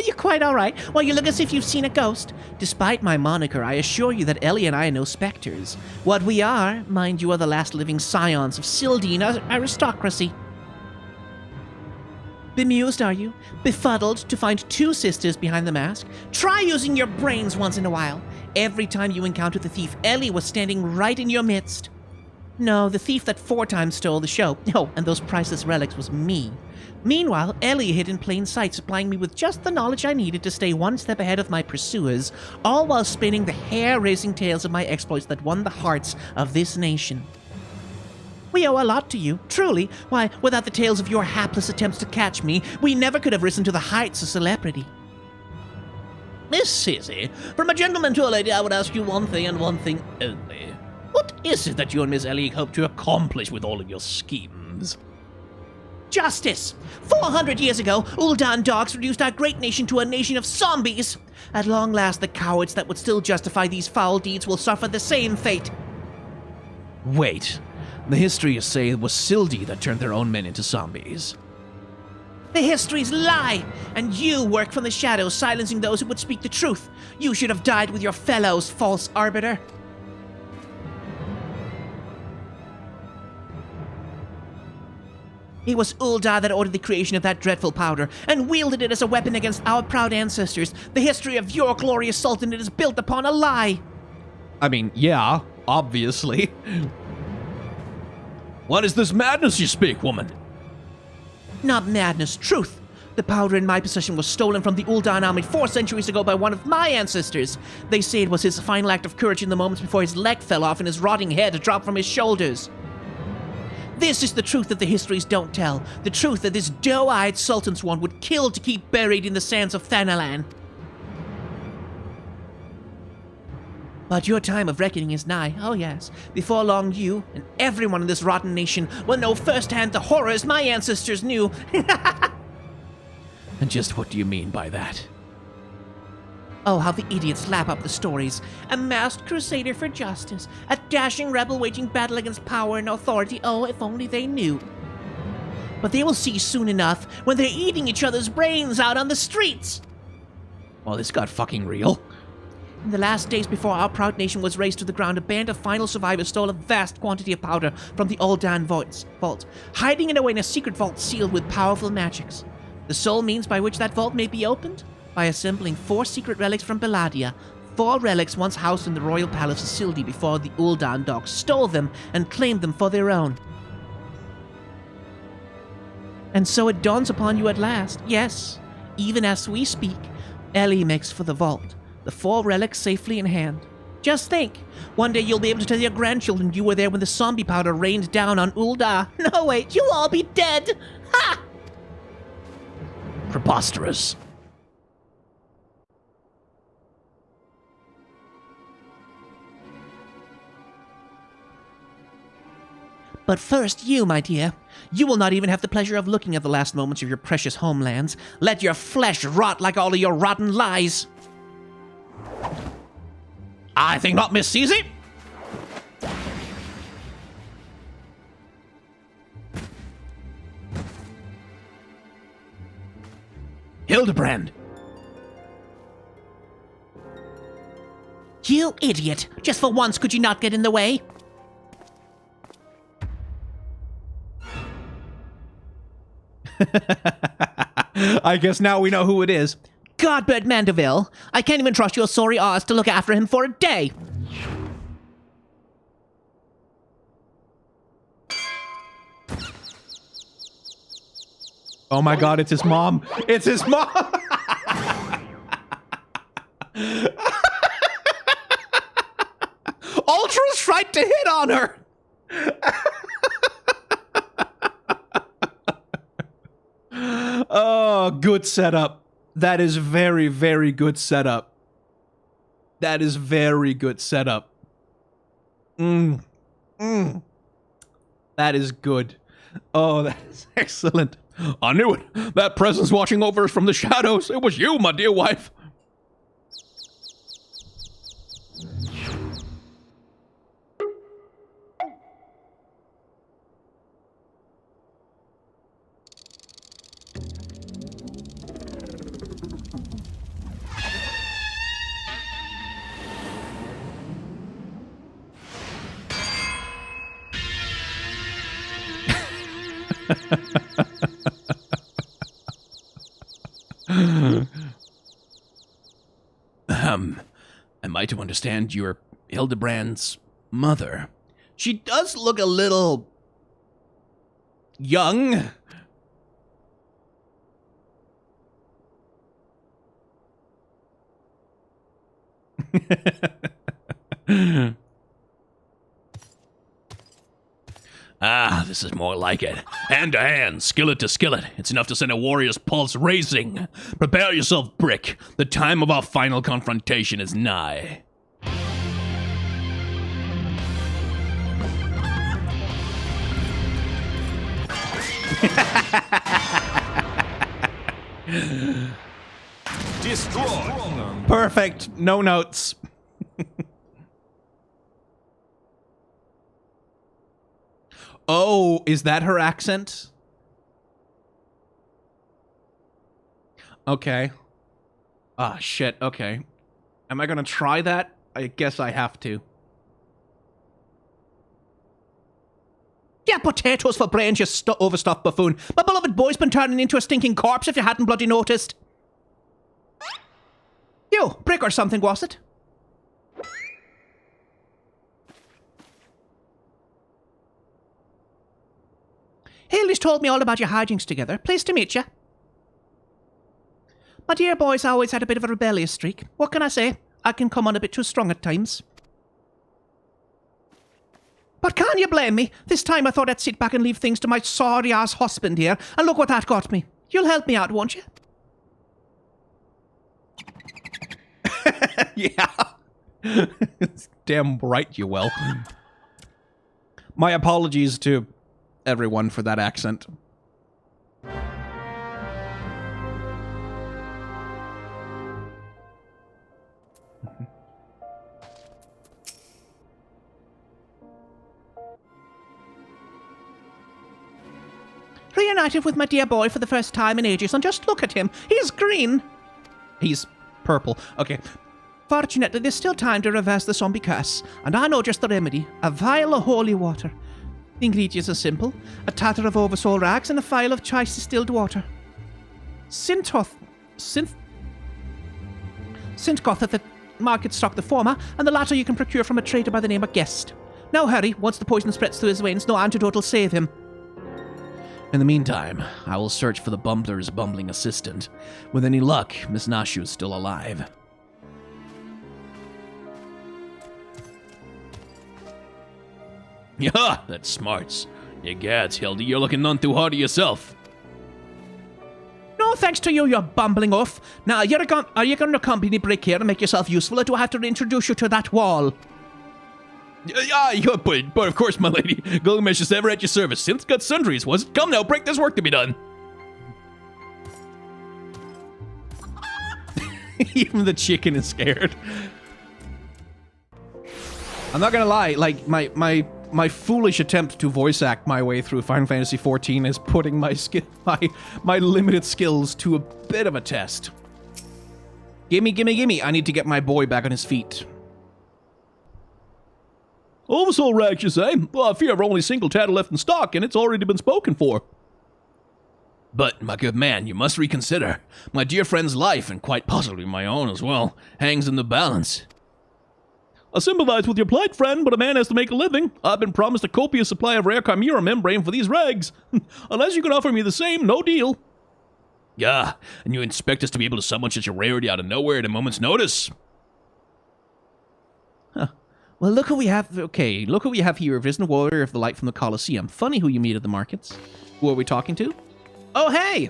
You're quite all right. Well, you look as if you've seen a ghost. Despite my moniker, I assure you that Ellie and I are no specters. What we are, mind you, are the last living scions of Sildine aristocracy. Bemused, are you? Befuddled to find two sisters behind the mask? Try using your brains once in a while. Every time you encountered the thief, Ellie was standing right in your midst. No, the thief that 4 times stole the show. Oh, and those priceless relics was me. Meanwhile, Ellie hid in plain sight, supplying me with just the knowledge I needed to stay one step ahead of my pursuers, all while spinning the hair-raising tales of my exploits that won the hearts of this nation. We owe a lot to you, truly. Why, without the tales of your hapless attempts to catch me, we never could have risen to the heights of celebrity. Miss Cece, from a gentleman to a lady, I would ask you one thing and one thing only. What is it that you and Miss Ellie hope to accomplish with all of your schemes? Justice! 400 years ago, Ul'dah dogs reduced our great nation to a nation of zombies. At long last, the cowards that would still justify these foul deeds will suffer the same fate. Wait. The histories say it was Sildie that turned their own men into zombies. The histories lie, and you work from the shadows, silencing those who would speak the truth. You should have died with your fellows, false arbiter. It was Ul'dah that ordered the creation of that dreadful powder, and wielded it as a weapon against our proud ancestors. The history of your glorious sultanate is built upon a lie. I mean, yeah, obviously. What is this madness you speak, woman? Not madness, truth. The powder in my possession was stolen from the Ul'dah army 4 centuries ago by one of my ancestors. They say it was his final act of courage in the moments before his leg fell off and his rotting head dropped from his shoulders. This is the truth that the histories don't tell. The truth that this doe-eyed Sultan Swan would kill to keep buried in the sands of Thanalan. But your time of reckoning is nigh, oh yes. Before long you, and everyone in this rotten nation, will know firsthand the horrors my ancestors knew. And just what do you mean by that? Oh, how the idiots lap up the stories. A masked crusader for justice. A dashing rebel waging battle against power and authority. Oh, if only they knew. But they will see soon enough when they're eating each other's brains out on the streets. Well, this got fucking real. In the last days before our proud nation was razed to the ground, a band of final survivors stole a vast quantity of powder from the Ul'dah vault, hiding it away in a secret vault sealed with powerful magics. The sole means by which that vault may be opened? By assembling 4 secret relics from Belladia. 4 relics once housed in the royal palace facility before the Ul'dah dogs stole them and claimed them for their own. And so it dawns upon you at last. Yes, even as we speak, Ellie makes for the vault, the 4 relics safely in hand. Just think, one day you'll be able to tell your grandchildren you were there when the zombie powder rained down on Ul'dah. No, wait, you'll all be dead! Ha! Preposterous. But first, you, my dear. You will not even have the pleasure of looking at the last moments of your precious homelands. Let your flesh rot like all of your rotten lies. I think not, Miss Caesar. Hildebrand. You idiot! Just for once, could you not get in the way? I guess now we know who it is. Godbird Mandeville, I can't even trust your sorry ass to look after him for a day. Oh my god, it's his mom. It's his mom. Ultra's tried to hit on her. Oh, good setup. That is very, very good setup. That is very good setup. That is good. Oh, that is excellent. I knew it. That presence watching over us from the shadows. It was you, my dear wife. Am I to understand you're Hildebrand's mother? She does look a little young. Ah, this is more like it. Hand to hand, skillet to skillet. It's enough to send a warrior's pulse racing. Prepare yourself, Brick. The time of our final confrontation is nigh. Destroy. Perfect. No notes. Oh, is that her accent? Okay. Ah, shit. Okay. Am I gonna try that? I guess I have to. Yeah, potatoes for brains, you overstuffed buffoon. My beloved boy's been turning into a stinking corpse if you hadn't bloody noticed. You, Brick or something, was it? Haley's told me all about your hijinks together. Pleased to meet you. My dear boy's always had a bit of a rebellious streak. What can I say? I can come on a bit too strong at times. But can you blame me? This time I thought I'd sit back and leave things to my sorry-ass husband here, and look what that got me. You'll help me out, won't you? Yeah. Damn right you will. My apologies to everyone for that accent. Reunited with my dear boy for the first time in ages, and just look at him. He's green. He's purple. Okay. Fortunately, there's still time to reverse the zombie curse, and I know just the remedy. A vial of holy water. The ingredients are simple. A tatter of oversoul rags and a vial of choice distilled water. Synthgoth at the market stock the former, and the latter you can procure from a trader by the name of Guest. Now hurry, once the poison spreads through his veins, no antidote will save him. In the meantime, I will search for the bumbler's bumbling assistant. With any luck, Miss Nashu is still alive. Yeah, that's smarts. Egads, Hildy, you're looking none too hard to yourself. No thanks to you, you bumbling oaf. Now, are you going to accompany Brick here and make yourself useful, or do I have to introduce you to that wall? Yeah, but of course, my lady. Gilgamesh is ever at your service. Since got sundries, was it? Come now, Brick, there's work to be done. Even the chicken is scared. I'm not gonna lie, like, my foolish attempt to voice act my way through Final Fantasy XIV is putting my limited skills to a bit of a test. Gimme. I need to get my boy back on his feet. Oversoul rags, you say? Well, I fear I've only single tattle left in stock, and it's already been spoken for. But, my good man, you must reconsider. My dear friend's life, and quite possibly my own as well, hangs in the balance. I sympathize with your plight, friend, but a man has to make a living. I've been promised a copious supply of rare chimera membrane for these rags. Unless you can offer me the same, no deal. Yeah, and you expect us to be able to summon such a rarity out of nowhere at a moment's notice? Well, look who we have. Okay, look who we have here. Risen warrior of the light from the Colosseum. Funny who you meet at the markets. Who are we talking to? Oh, hey!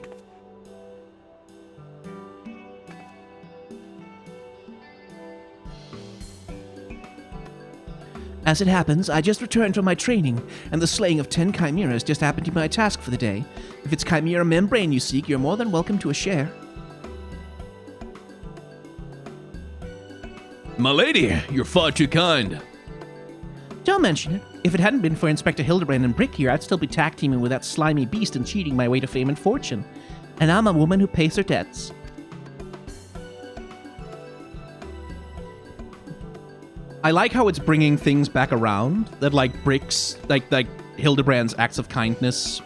As it happens, I just returned from my training, and the slaying of 10 chimeras just happened to be my task for the day. If it's chimera membrane you seek, you're more than welcome to a share. My lady, you're far too kind. Don't mention it. If it hadn't been for Inspector Hildebrand and Brick here, I'd still be tag teaming with that slimy beast and cheating my way to fame and fortune. And I'm a woman who pays her debts. I like how it's bringing things back around, that like Brick's, like Hildebrand's acts of kindness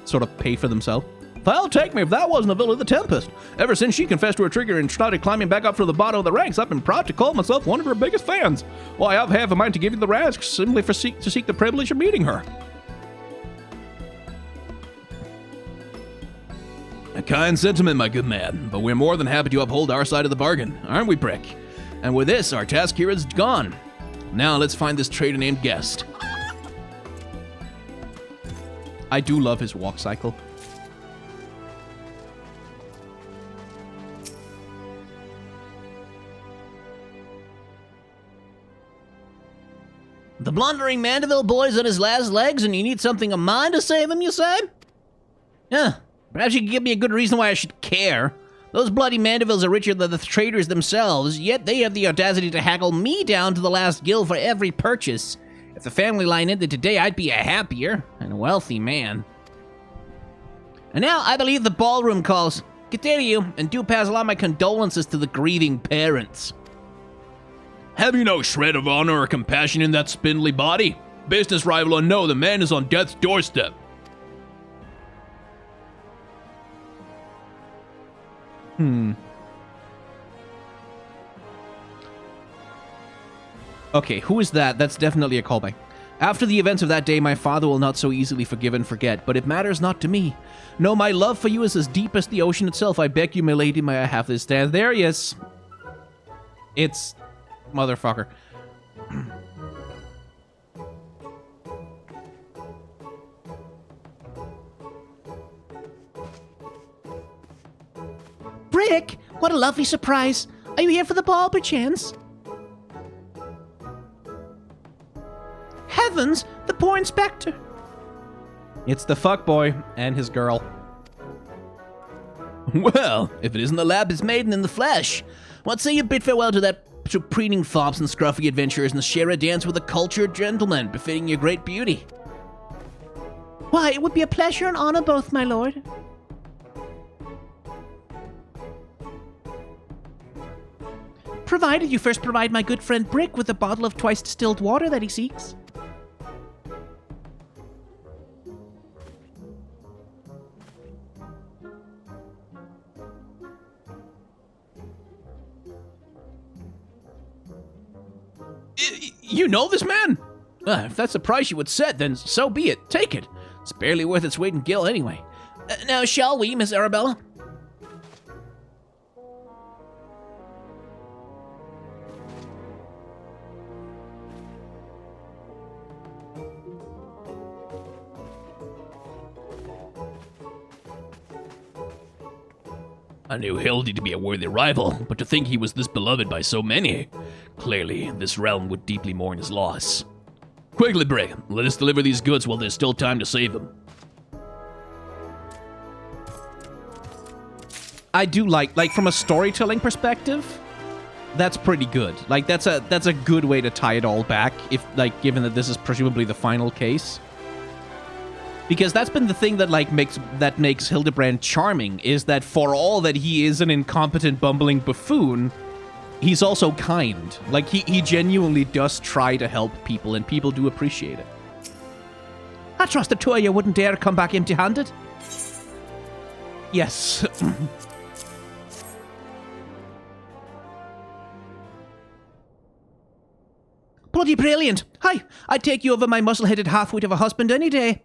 sort of pay for themselves. I'll take me if that wasn't a Villa the Tempest. Ever since she confessed to her trigger and started climbing back up from the bottom of the ranks, I've been proud to call myself one of her biggest fans. Well, I have half a mind to give you the rags simply to seek the privilege of meeting her. A kind sentiment, my good man, but we're more than happy to uphold our side of the bargain, aren't we, Brick? And with this, our task here is gone. Now let's find this traitor named Guest. I do love his walk cycle. The blundering Mandeville boy's on his last legs and you need something of mine to save him, you say? Yeah, perhaps you can give me a good reason why I should care. Those bloody Mandevilles are richer than the traders themselves, yet they have the audacity to haggle me down to the last gil for every purchase. If the family line ended today, I'd be a happier and wealthy man. And now I believe the ballroom calls. Get there to you, and do pass along my condolences to the grieving parents. Have you no shred of honor or compassion in that spindly body? business rival or no, the man is on death's doorstep. Okay, who is that? That's definitely a callback. After the events of that day, my father will not so easily forgive and forget, but it matters not to me. No, my love for you is as deep as the ocean itself. I beg you, my lady, may I have this stand? There he is. It's... motherfucker. Brick, what a lovely surprise. Are you here for the ball, perchance? Heavens, the poor inspector. It's the fuckboy and his girl. Well, if it isn't the Lapis Maiden in the flesh, what say you bid farewell to that to preening fops and scruffy adventurers and share a dance with a cultured gentleman befitting your great beauty? Why, it would be a pleasure and honor both, my lord. Provided you first provide my good friend Brick with a bottle of twice distilled water that he seeks. You know this man? If that's the price you would set, then so be it. Take it. It's barely worth its weight in gill anyway. Now, shall we, Miss Arabella? I knew Hildy to be a worthy rival, but to think he was this beloved by so many. Clearly, this realm would deeply mourn his loss. Quickly, Brick, let us deliver these goods while there's still time to save them. I do like from a storytelling perspective, that's pretty good. Like that's a good way to tie it all back, if like given that this is presumably the final case. Because that's been the thing that makes Hildebrand charming, is that for all that he is an incompetent, bumbling buffoon, he's also kind. Like, he genuinely does try to help people, and people do appreciate it. I trust the two of you wouldn't dare come back empty-handed. Yes. Bloody brilliant. Hi, I'd take you over my muscle-headed half-wit of a husband any day.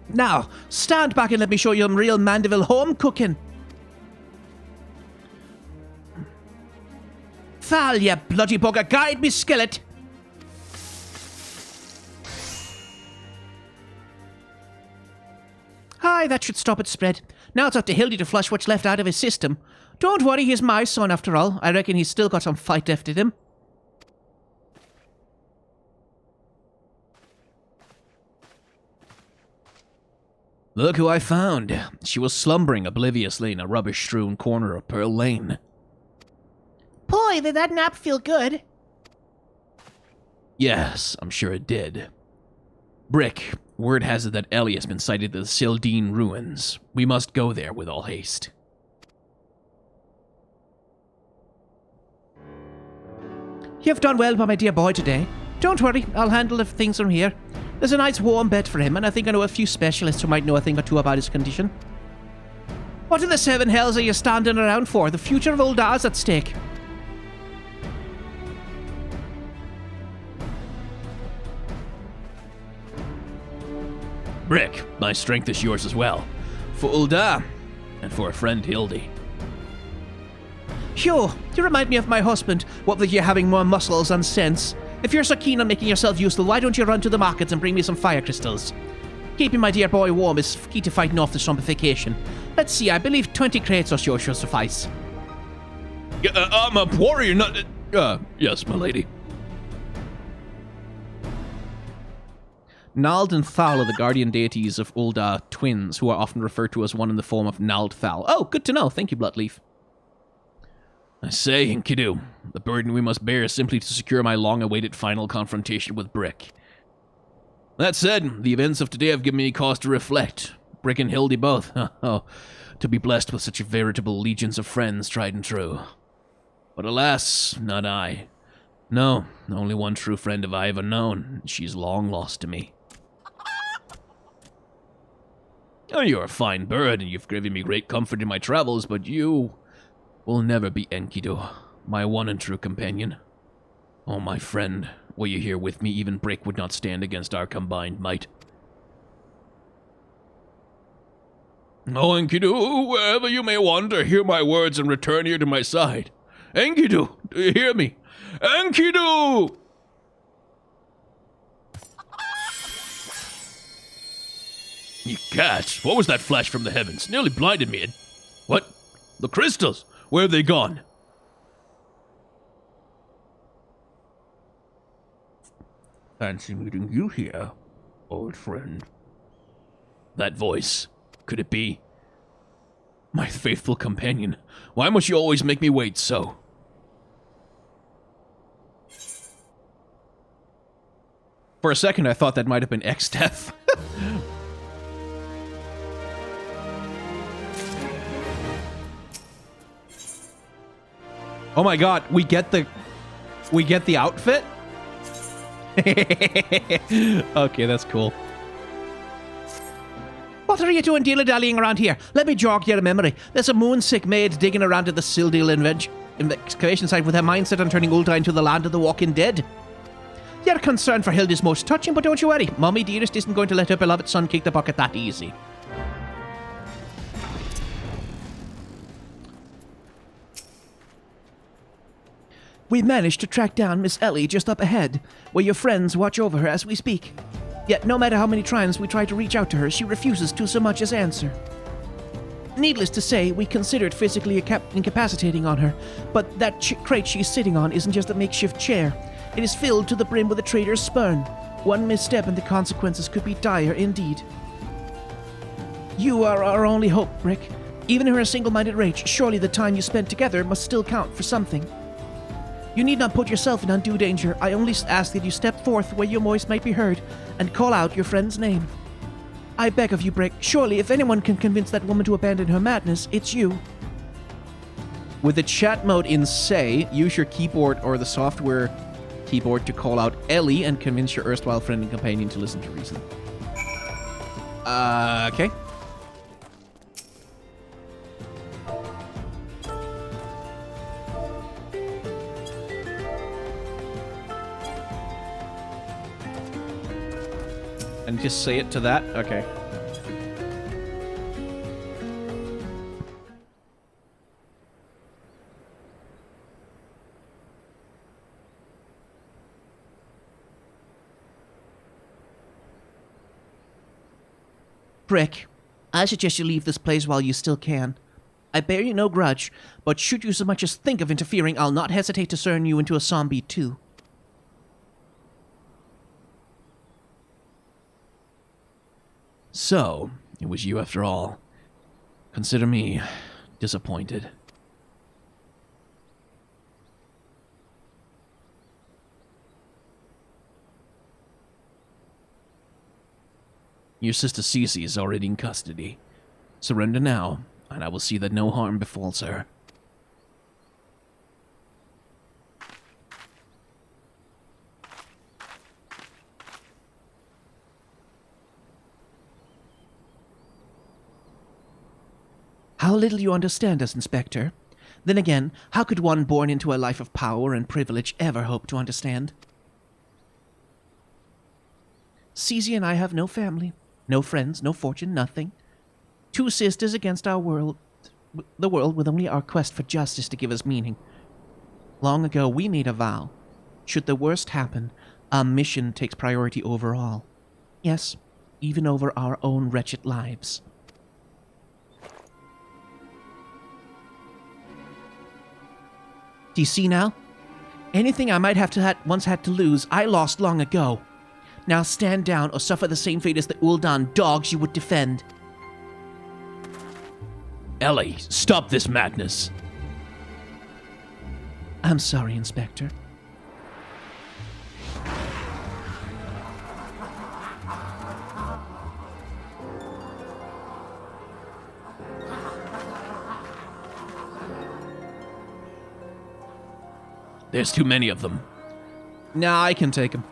Now, stand back and let me show you some real Mandeville home cooking. Fall, you bloody bugger, guide me skillet. Aye, that should stop it spread. Now it's up to Hildy to flush what's left out of his system. Don't worry, he's my son after all. I reckon he's still got some fight left in him. Look who I found. She was slumbering obliviously in a rubbish-strewn corner of Pearl Lane. Boy, did that nap feel good. Yes, I'm sure it did. Brick, word has it that Ellie has been sighted at the Sildine ruins. We must go there with all haste. You've done well by my dear boy today. Don't worry, I'll handle the things from here. There's a nice warm bed for him, and I think I know a few specialists who might know a thing or two about his condition. What in the seven hells are you standing around for? The future of Ul'dah is at stake. Brick, my strength is yours as well. For Ul'dah, and for a friend Hildy. Hugh, you remind me of my husband, what with you having more muscles and sense. If you're so keen on making yourself useful, why don't you run to the markets and bring me some fire crystals? Keeping my dear boy warm is key to fighting off the zombification. Let's see, I believe 20 crates or so should suffice. I'm a warrior, not... yes, my lady. Nald and Thal are the guardian deities of Ul'dah twins, who are often referred to as one in the form of Nald Thal. Oh, good to know. Thank you, Bloodleaf. I say, Enkidu, the burden we must bear is simply to secure my long-awaited final confrontation with Brick. That said, the events of today have given me cause to reflect. Brick and Hildy both. Oh, to be blessed with such veritable legions of friends, tried and true. But alas, not I. No, only one true friend have I ever known. She's long lost to me. Oh, you're a fine bird, and you've given me great comfort in my travels, but you will never be Enkidu, my one and true companion. Oh, my friend, were you here with me, even Brick would not stand against our combined might. Oh, Enkidu, wherever you may wander, hear my words and return here to my side. Enkidu, do you hear me? Enkidu! You cats, what was that flash from the heavens? Nearly blinded me. What? The crystals? Where have they gone? Fancy meeting you here, old friend. That voice, could it be? My faithful companion. Why must you always make me wait so? For a second, I thought that might have been X-Death. Oh my god, we get the outfit? Okay, that's cool. What are you doing dilly-dallying around here? Let me jog your memory. There's a moon-sick maid digging around at the Sildil excavation site with her mindset on turning Ul'dah into the land of the walking dead. Your concern for Hilda's most touching, but don't you worry. Mommy dearest isn't going to let her beloved son kick the bucket that easy. We managed to track down Miss Ellie just up ahead, where your friends watch over her as we speak. Yet no matter how many times we try to reach out to her, she refuses to so much as answer. Needless to say, we considered physically incapacitating on her, but that crate she's sitting on isn't just a makeshift chair. It is filled to the brim with a traitor's spurn. One misstep and the consequences could be dire indeed. You are our only hope, Brick. Even in her single-minded rage, surely the time you spent together must still count for something. You need not put yourself in undue danger. I only ask that you step forth where your voice might be heard and call out your friend's name. I beg of you, Brick. Surely, if anyone can convince that woman to abandon her madness, it's you. With the chat mode in Say, use your keyboard or the software keyboard to call out Ellie and convince your erstwhile friend and companion to listen to reason. Okay. And just say it to that? Okay. Brick, I suggest you leave this place while you still can. I bear you no grudge, but should you so much as think of interfering, I'll not hesitate to turn you into a zombie too. So, it was you after all. Consider me disappointed. Your sister Cece is already in custody. Surrender now, and I will see that no harm befalls her. How little you understand us, Inspector. Then again, how could one born into a life of power and privilege ever hope to understand? Cece and I have no family, no friends, no fortune, nothing. Two sisters against the world with only our quest for justice to give us meaning. Long ago, we made a vow. Should the worst happen, our mission takes priority over all. Yes, even over our own wretched lives. Do you see now? Anything I might have once had to lose, I lost long ago. Now stand down or suffer the same fate as the Ul'dah dogs you would defend. Ellie, stop this madness. I'm sorry, Inspector. There's too many of them. Nah, I can take him.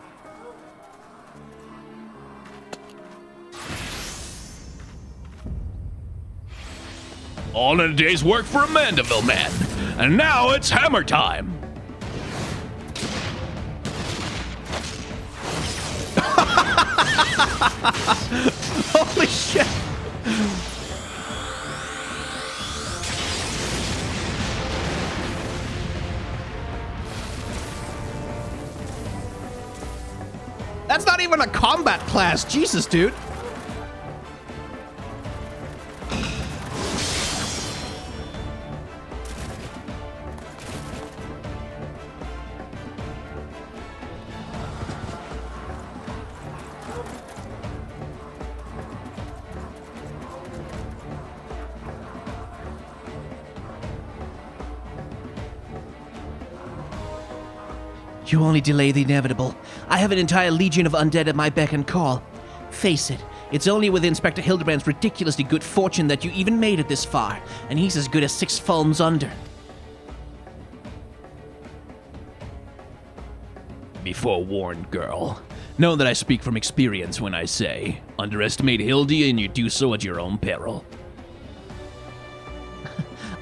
All in a day's work for a Mandeville man. And now it's hammer time. Holy shit! That's not even a combat class. Jesus, dude. You only delay the inevitable. I have an entire legion of undead at my beck and call. Face it, it's only with Inspector Hildebrand's ridiculously good fortune that you even made it this far, and he's as good as 6 fulms under. Be forewarned, girl. Know that I speak from experience when I say, underestimate Hildy and you do so at your own peril.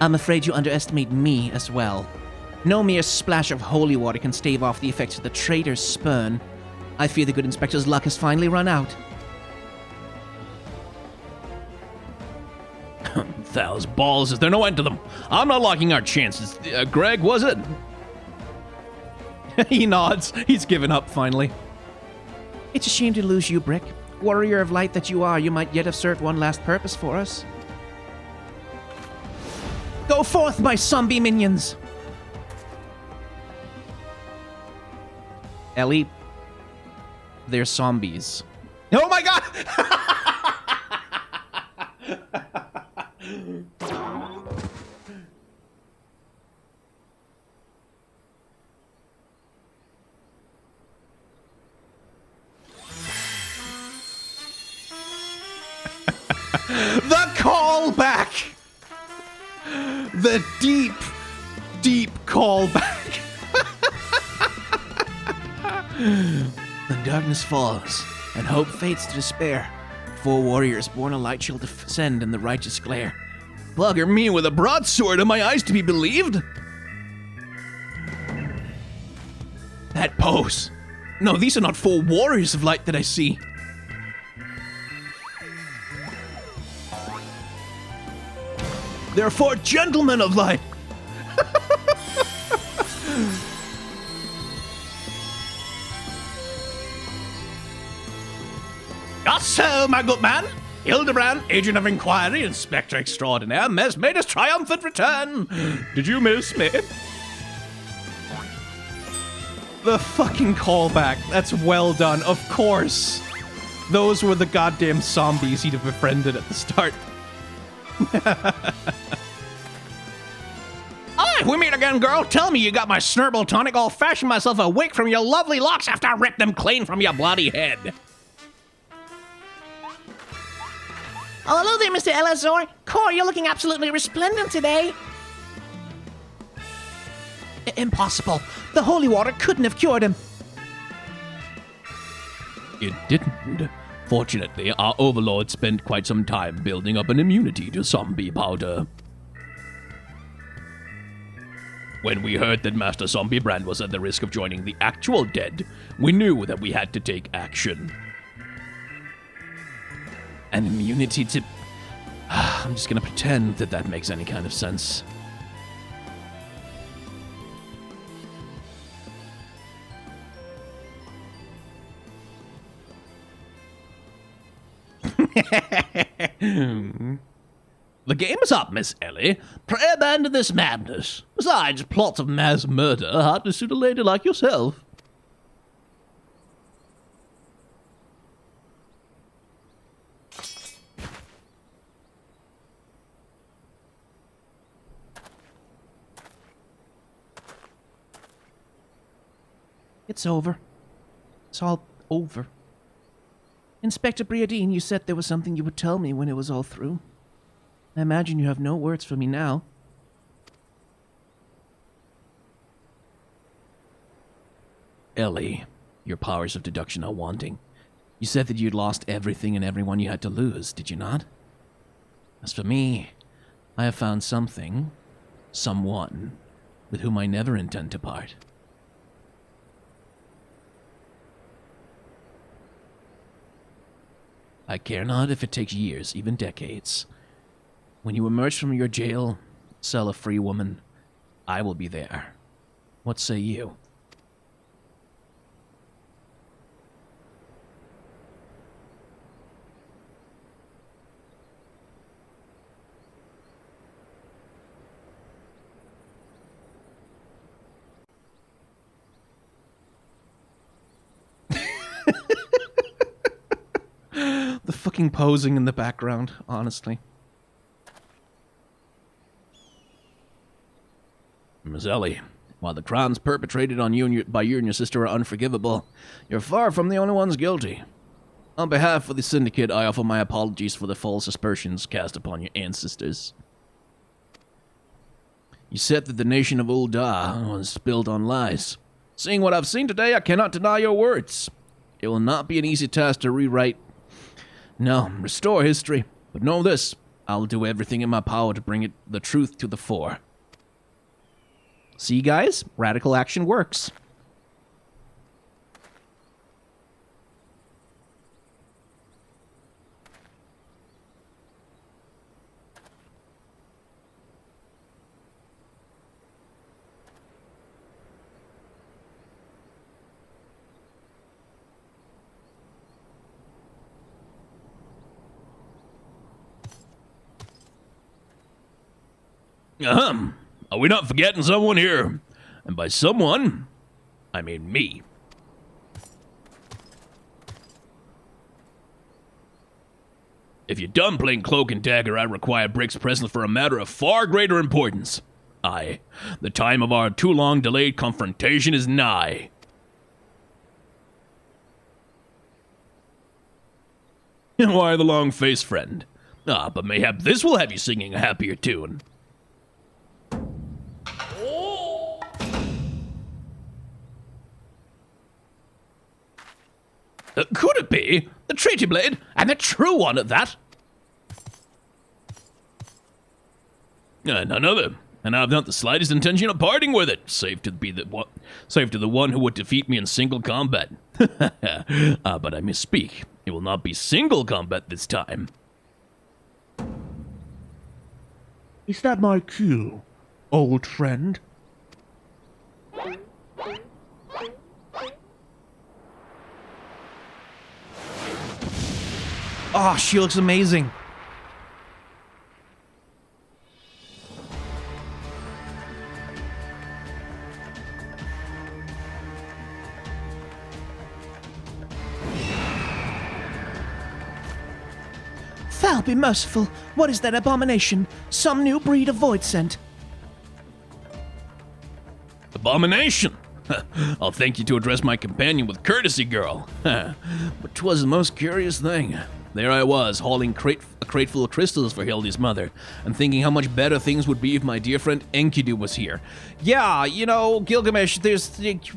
I'm afraid you underestimate me as well. No mere splash of holy water can stave off the effects of the traitor's spurn. I fear the good inspector's luck has finally run out. Thou's balls, is there no end to them? I'm not locking our chances. Greg, was it? He nods. He's given up, finally. It's a shame to lose you, Brick. Warrior of light that you are, you might yet have served one last purpose for us. Go forth, my zombie minions! Ellie, they're zombies. Oh my god! The callback! The deep, deep callback. When darkness falls, and hope fades to despair, 4 warriors born of light shall descend in the righteous glare. Bugger me with a broadsword, are my eyes to be believed? That pose. No, these are not 4 warriors of light that I see. They're 4 gentlemen of light. Just so, my good man. Hildebrand, agent of inquiry, Inspector Extraordinaire, has made his triumphant return. Did you miss me? The fucking callback. That's well done. Of course. Those were the goddamn zombies he'd have befriended at the start. Hi, we meet again, girl. Tell me you got my snurble tonic. I'll fashion myself a wig from your lovely locks after I rip them clean from your bloody head. Oh, hello there, Mr. Elazor. Cor, you're looking absolutely resplendent today. Impossible. The holy water couldn't have cured him. It didn't. Fortunately, our overlord spent quite some time building up an immunity to zombie powder. When we heard that Master Zombie Brand was at the risk of joining the actual dead, we knew that we had to take action. An immunity to... I'm just gonna pretend that that makes any kind of sense. The game is up, Miss Ellie. Pray abandon this madness. Besides, plots of mass murder hardly suit a lady like yourself. It's over. It's all over. Inspector Briardine, you said there was something you would tell me when it was all through. I imagine you have no words for me now. Ellie, your powers of deduction are wanting. You said that you'd lost everything and everyone you had to lose, did you not? As for me, I have found something, someone, with whom I never intend to part. I care not if it takes years, even decades. When you emerge from your jail, cell a free woman, I will be there. What say you? The fucking posing in the background, honestly. Miss Ellie, while the crimes perpetrated on you by you and your sister are unforgivable, you're far from the only ones guilty. On behalf of the Syndicate, I offer my apologies for the false aspersions cast upon your ancestors. You said that the nation of Ul'dah was built on lies. Seeing what I've seen today, I cannot deny your words. It will not be an easy task to rewrite. No, restore history. But know this, I'll do everything in my power to bring the truth to the fore. See, guys? Radical action works. Are we not forgetting someone here? And by someone, I mean me. If you're done playing Cloak and Dagger, I require Brick's presence for a matter of far greater importance. Aye, the time of our too long delayed confrontation is nigh. Why the long face, friend? Ah, but mayhap this will have you singing a happier tune. Could it be? The treaty blade, and the true one at that? None other, and I've not the slightest intention of parting with it, save to the one who would defeat me in single combat. But I misspeak. It will not be single combat this time. Is that my cue, old friend? Oh, she looks amazing. Foul be merciful. What is that abomination? Some new breed of void scent. Abomination! I'll thank you to address my companion with courtesy, girl. But 'twas the most curious thing. There I was, hauling a crate full of crystals for Hildy's mother, and thinking how much better things would be if my dear friend Enkidu was here. Yeah, you know, Gilgamesh,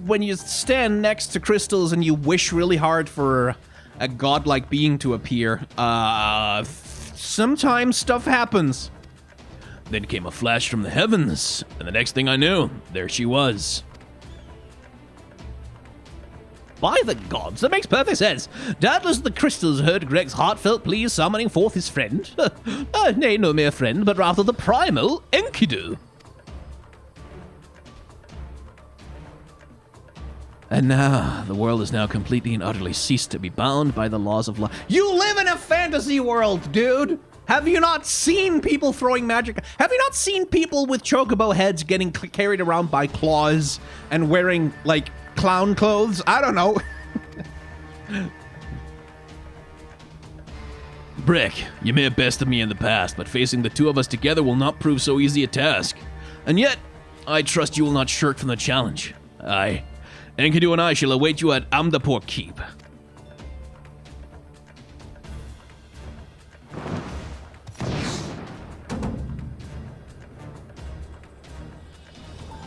when you stand next to crystals and you wish really hard for a godlike being to appear, sometimes stuff happens. Then came a flash from the heavens, and the next thing I knew, there she was. By the gods, that makes perfect sense. Doubtless the crystals heard Greg's heartfelt plea summoning forth his friend. Nay, no mere friend, but rather the primal Enkidu. And now, the world has now completely and utterly ceased to be bound by the laws of life. You live in a fantasy world, dude! Have you not seen people throwing magic? Have you not seen people with chocobo heads getting carried around by claws and wearing, like, clown clothes? I don't know. Brick, you may have bested me in the past, but facing the two of us together will not prove so easy a task. And yet, I trust you will not shirk from the challenge. Aye, Enkidu and I shall await you at Amdapur Keep.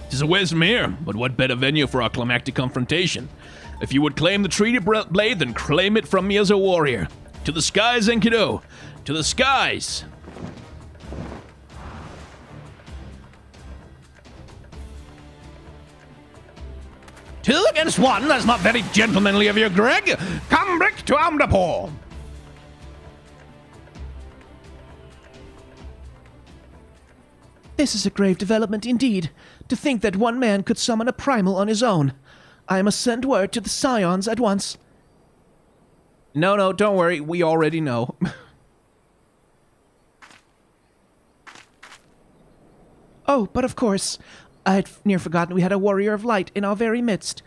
To 'Tis a wisdom here, but what better venue for our climactic confrontation? If you would claim the treaty blade, then claim it from me as a warrior. To the skies, Enkidu! To the skies! Two against one? That's not very gentlemanly of you, Greg. Come, Brick, to Amdapor. This is a grave development indeed. To think that one man could summon a primal on his own. I must send word to the Scions at once. No, don't worry. We already know. Oh, but of course, I had near forgotten we had a warrior of light in our very midst.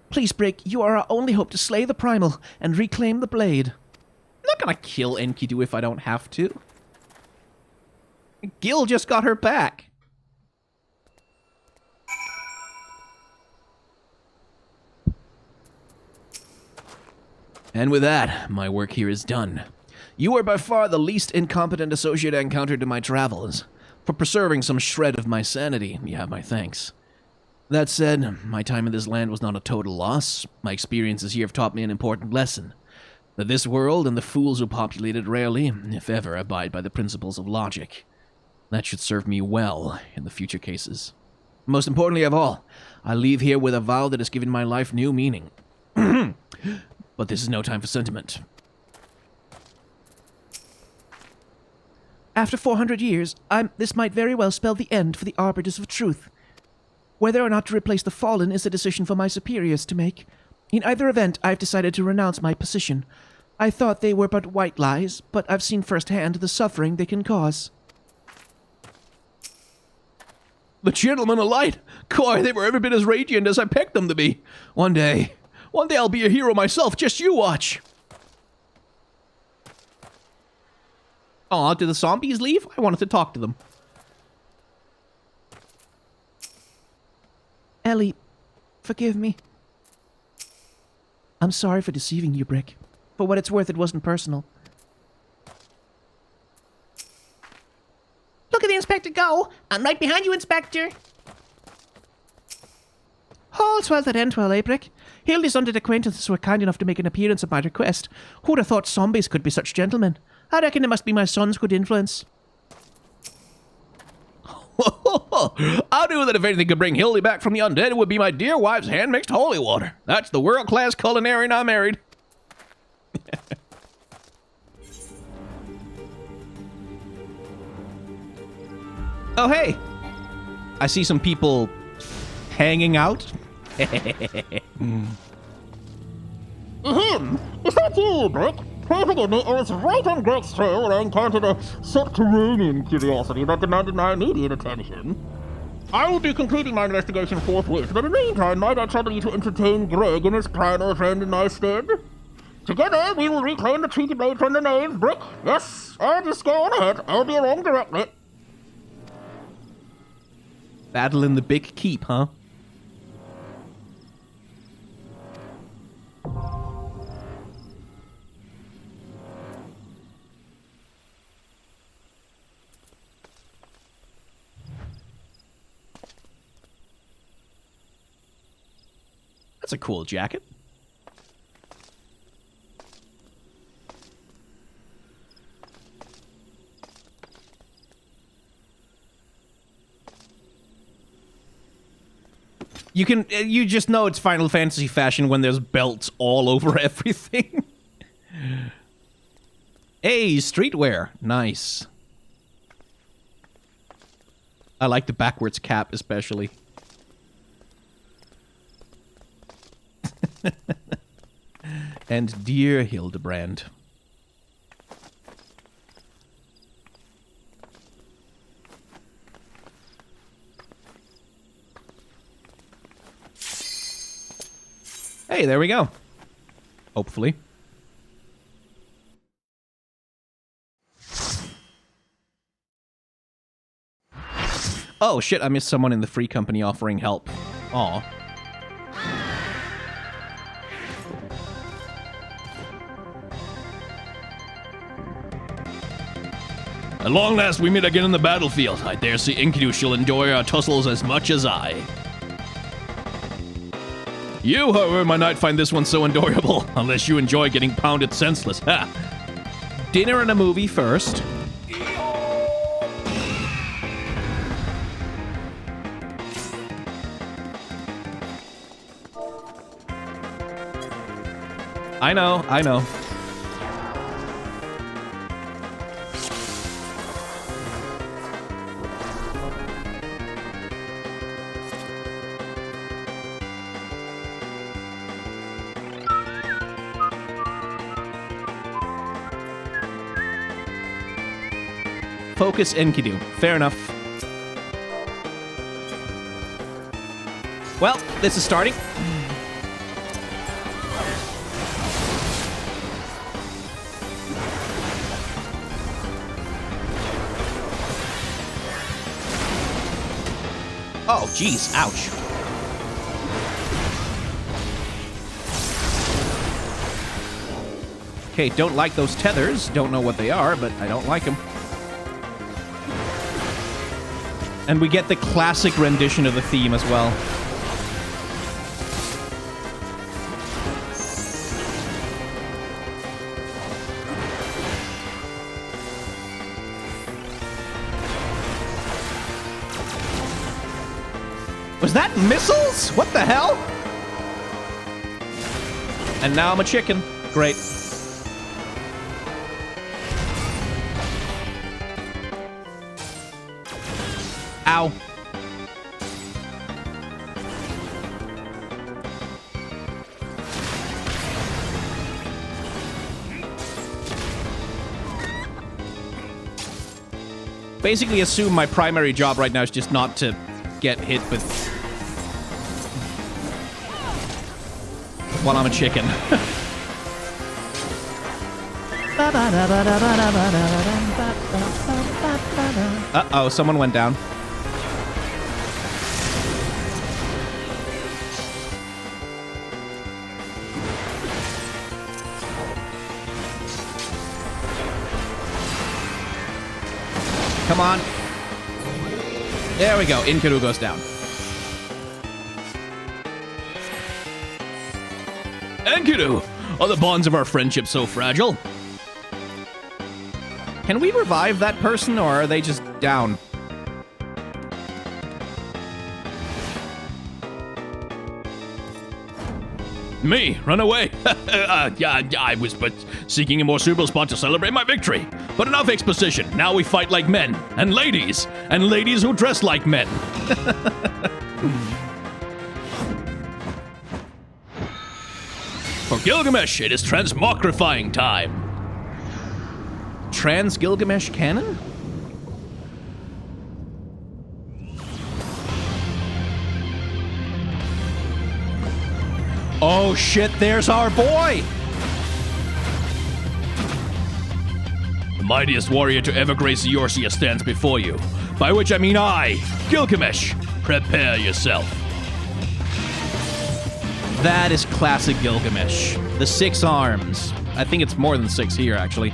Please, Brick, you are our only hope to slay the primal and reclaim the blade. I'm not gonna kill Enkidu if I don't have to. Gil just got her back. And with that, my work here is done. You are by far the least incompetent associate I encountered in my travels. For preserving some shred of my sanity, you have my thanks. That said, my time in this land was not a total loss. My experiences here have taught me an important lesson. That this world and the fools who populate it rarely, if ever, abide by the principles of logic. That should serve me well in the future cases. Most importantly of all, I leave here with a vow that has given my life new meaning. But this is no time for sentiment. After 400 years, this might very well spell the end for the Arbiters of Truth. Whether or not to replace the Fallen is a decision for my superiors to make. In either event, I've decided to renounce my position. I thought they were but white lies, but I've seen firsthand the suffering they can cause. The gentlemen of light! Coy, they were every bit as radiant as I picked them to be. One day I'll be a hero myself, just you watch. Aw, did the zombies leave? I wanted to talk to them. Ellie, forgive me. I'm sorry for deceiving you, Brick. For what it's worth, it wasn't personal. Look at the Inspector go! I'm right behind you, Inspector! All's well that ends well, eh, Brick? Hildy's undid acquaintances were kind enough to make an appearance at my request. Who'd have thought zombies could be such gentlemen? I reckon it must be my son's good influence. I knew that if anything could bring Hildy back from the undead, it would be my dear wife's hand-mixed holy water. That's the world-class culinarian I married. Oh, hey. I see some people hanging out. Is that you, Brick? Pray forgive me, I was right on Greg's trail when I encountered a subterranean curiosity that demanded my immediate attention. I will be concluding my investigation forthwith, but in the meantime, might I trouble you to entertain Greg and his planner friend in my stead? Together, we will reclaim the treaty blade from the knaves, Brick. Yes, I'll just go on ahead. I'll be along directly. Battle in the big keep, huh? That's a cool jacket. You just know it's Final Fantasy fashion when there's belts all over everything. Hey, streetwear. Nice. I like the backwards cap especially. And dear Hildebrand. Hey, there we go. Hopefully. Oh shit, I missed someone in the free company offering help. Aw. At long last we meet again in the battlefield. I dare say Enkidu shall enjoy our tussles as much as I. You, however, might not find this one so enjoyable, unless you enjoy getting pounded senseless. Ha! Dinner and a movie first. I know. Focus Enkidu. Fair enough. Well, this is starting. Oh, jeez. Ouch. Okay, don't like those tethers. Don't know what they are, but I don't like them. And we get the classic rendition of the theme as well. Was that missiles? What the hell? And now I'm a chicken. Great. Ow. Basically assume my primary job right now is just not to get hit with while I'm a chicken. Uh-oh, someone went down. Come on. There we go. Enkidu goes down. Enkidu! Are the bonds of our friendship so fragile? Can we revive that person, or are they just down? Me, run away. I was but seeking a more suitable spot to celebrate my victory. But enough exposition. Now we fight like men. And ladies who dress like men. For Gilgamesh, it is transmogrifying time. Trans-Gilgamesh canon? Oh shit, there's our boy! The mightiest warrior to ever grace Eorzea stands before you. By which I mean I, Gilgamesh. Prepare yourself. That is classic Gilgamesh. The 6 arms. I think it's more than 6 here, actually.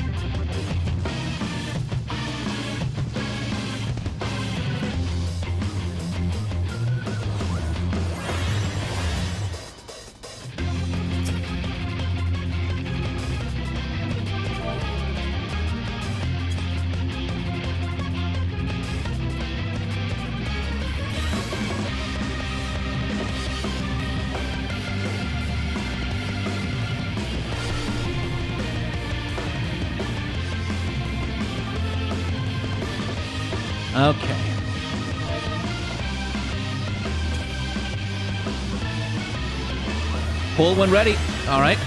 Okay. Pull when ready. All right.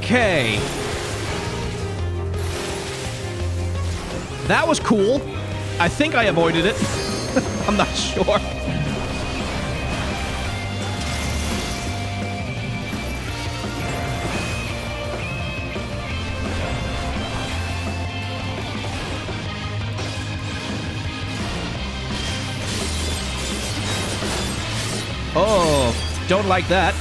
Okay. That was cool. I think I avoided it. I'm not sure. Oh, don't like that.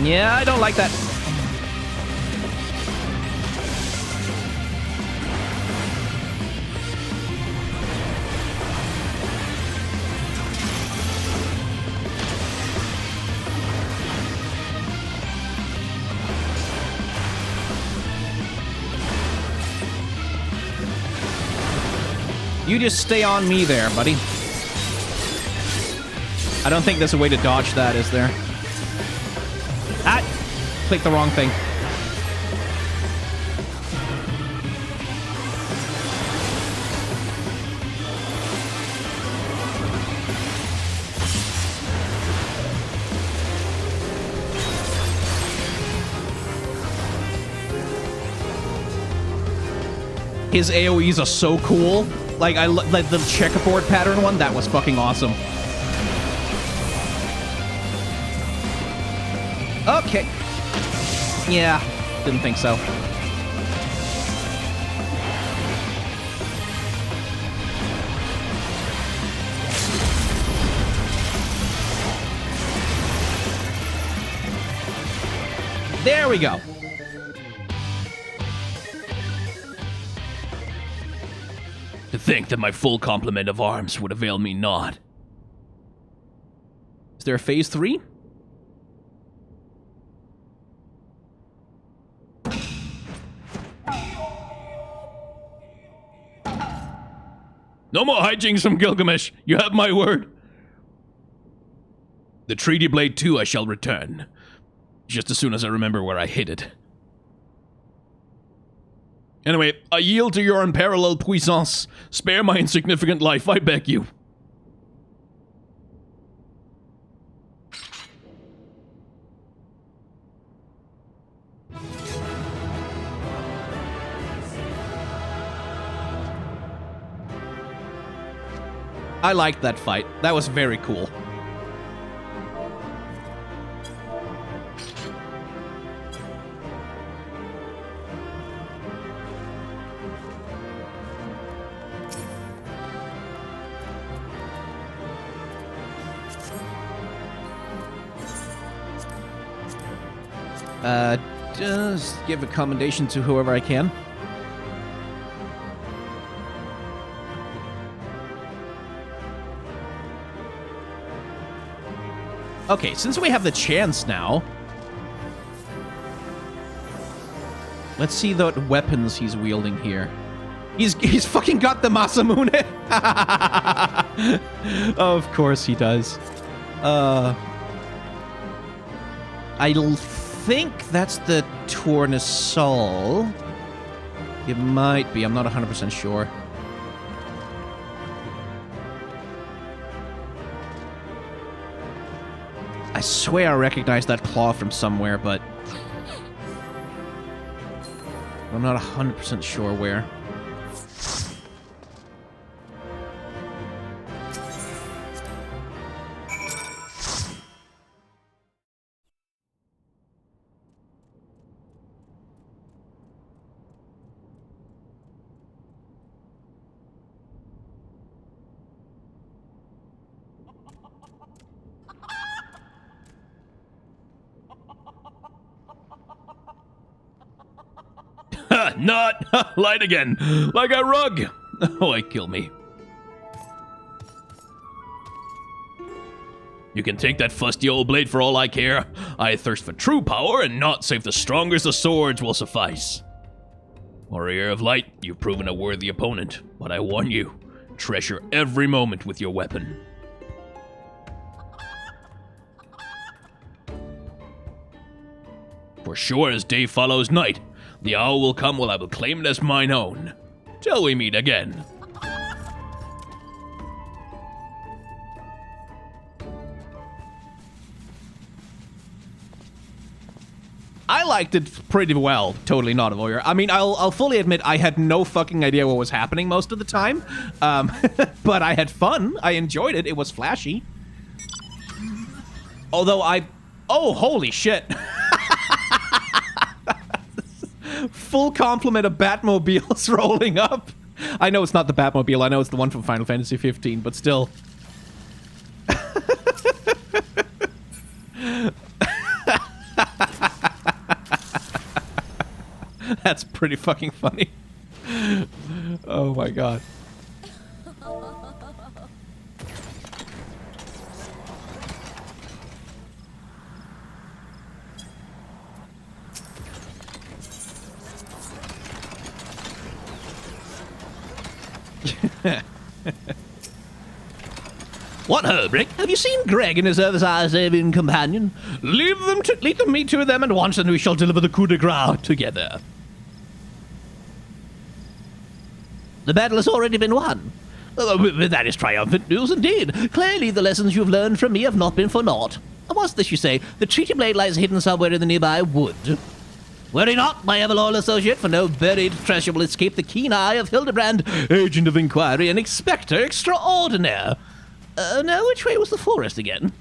Yeah, I don't like that. You just stay on me there, buddy. I don't think there's a way to dodge that, is there? Ah! Clicked the wrong thing. His AoEs are so cool. Like, like the checkerboard pattern one, that was fucking awesome. Okay. Yeah, didn't think so. There we go. To think that my full complement of arms would avail me not. Is there a phase 3? No more hijinks from Gilgamesh. You have my word. The Treaty Blade 2 I shall return. Just as soon as I remember where I hid it. Anyway, I yield to your unparalleled puissance. Spare my insignificant life, I beg you. I liked that fight. That was very cool. Just give a commendation to whoever I can. Okay, since we have the chance now, let's see the weapons he's wielding here. He's fucking got the Masamune. Of course he does. I think that's the Tournesol. It might be. I'm not 100% sure. I swear I recognize that claw from somewhere, but I'm not 100% sure where. Not light again, like a rug. Oh, I kill me. You can take that fusty old blade for all I care. I thirst for true power, and not save the strongest of swords will suffice. Warrior of Light, you've proven a worthy opponent, but I warn you, treasure every moment with your weapon. For sure as day follows night, the hour will come when I will claim it as mine own. Till we meet again. I liked it pretty well. Totally not a voyeur. I mean, I'll fully admit I had no fucking idea what was happening most of the time. But I had fun. I enjoyed it. It was flashy. Although oh, holy shit. Full complement of Batmobiles rolling up. I know it's not the Batmobile. I know it's the one from Final Fantasy XV, but still. That's pretty fucking funny. Oh my god. What ho, Brick? Have you seen Greg and his Service companion? Lead me to them at once, and we shall deliver the coup de grace together. The battle has already been won. That is triumphant news indeed. Clearly, the lessons you've learned from me have not been for naught. What's this you say? The treaty blade lies hidden somewhere in the nearby wood. Worry not, my ever-loyal associate, for no buried treasure will escape the keen eye of Hildebrand, agent of inquiry and Inspector Extraordinaire. Now, which way was the forest again?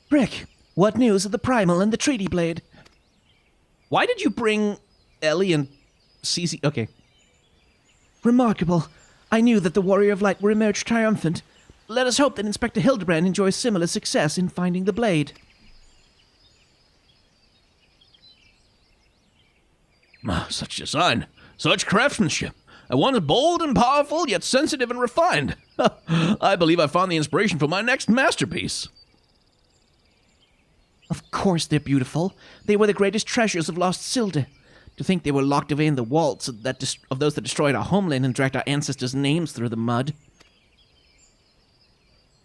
Brick, what news of the primal and the treaty blade? Why did you bring Ellie and CC? Okay. Remarkable. I knew that the Warrior of Light would emerge triumphant. Let us hope that Inspector Hildebrand enjoys similar success in finding the blade. Such design, such craftsmanship. At once bold and powerful, yet sensitive and refined. I believe I found the inspiration for my next masterpiece. Of course they're beautiful. They were the greatest treasures of lost Ul'dah. To think they were locked away in the vaults of those that destroyed our homeland and dragged our ancestors' names through the mud.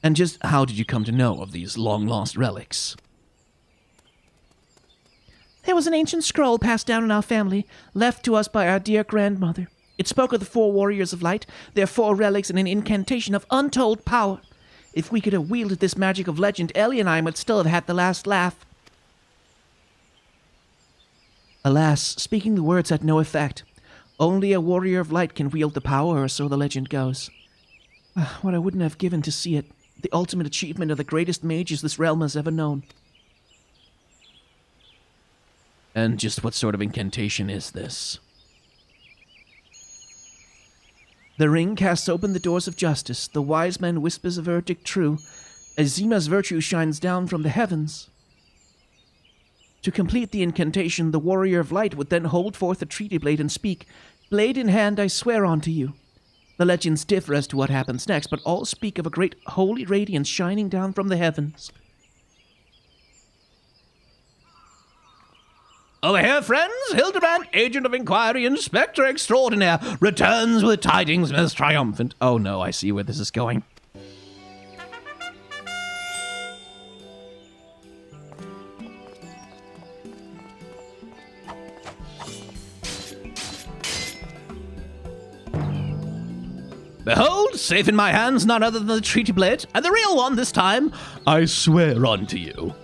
And just how did you come to know of these long-lost relics? There was an ancient scroll passed down in our family, left to us by our dear grandmother. It spoke of the 4 warriors of light, their 4 relics, and an incantation of untold power. If we could have wielded this magic of legend, Ellie and I might still have had the last laugh. Alas, speaking the words had no effect. Only a warrior of light can wield the power, or so the legend goes. What I wouldn't have given to see it, the ultimate achievement of the greatest mages this realm has ever known. And just what sort of incantation is this? The ring casts open the doors of justice. The wise man whispers a verdict true. Azima's virtue shines down from the heavens. To complete the incantation, the warrior of light would then hold forth the treaty blade and speak, "Blade in hand, I swear unto you." The legends differ as to what happens next, but all speak of a great holy radiance shining down from the heavens. Over here, friends, Hildebrand, agent of inquiry, Inspector Extraordinaire, returns with tidings most triumphant. Oh no, I see where this is going. Behold, safe in my hands, none other than the treaty blade, and the real one this time, I swear unto you.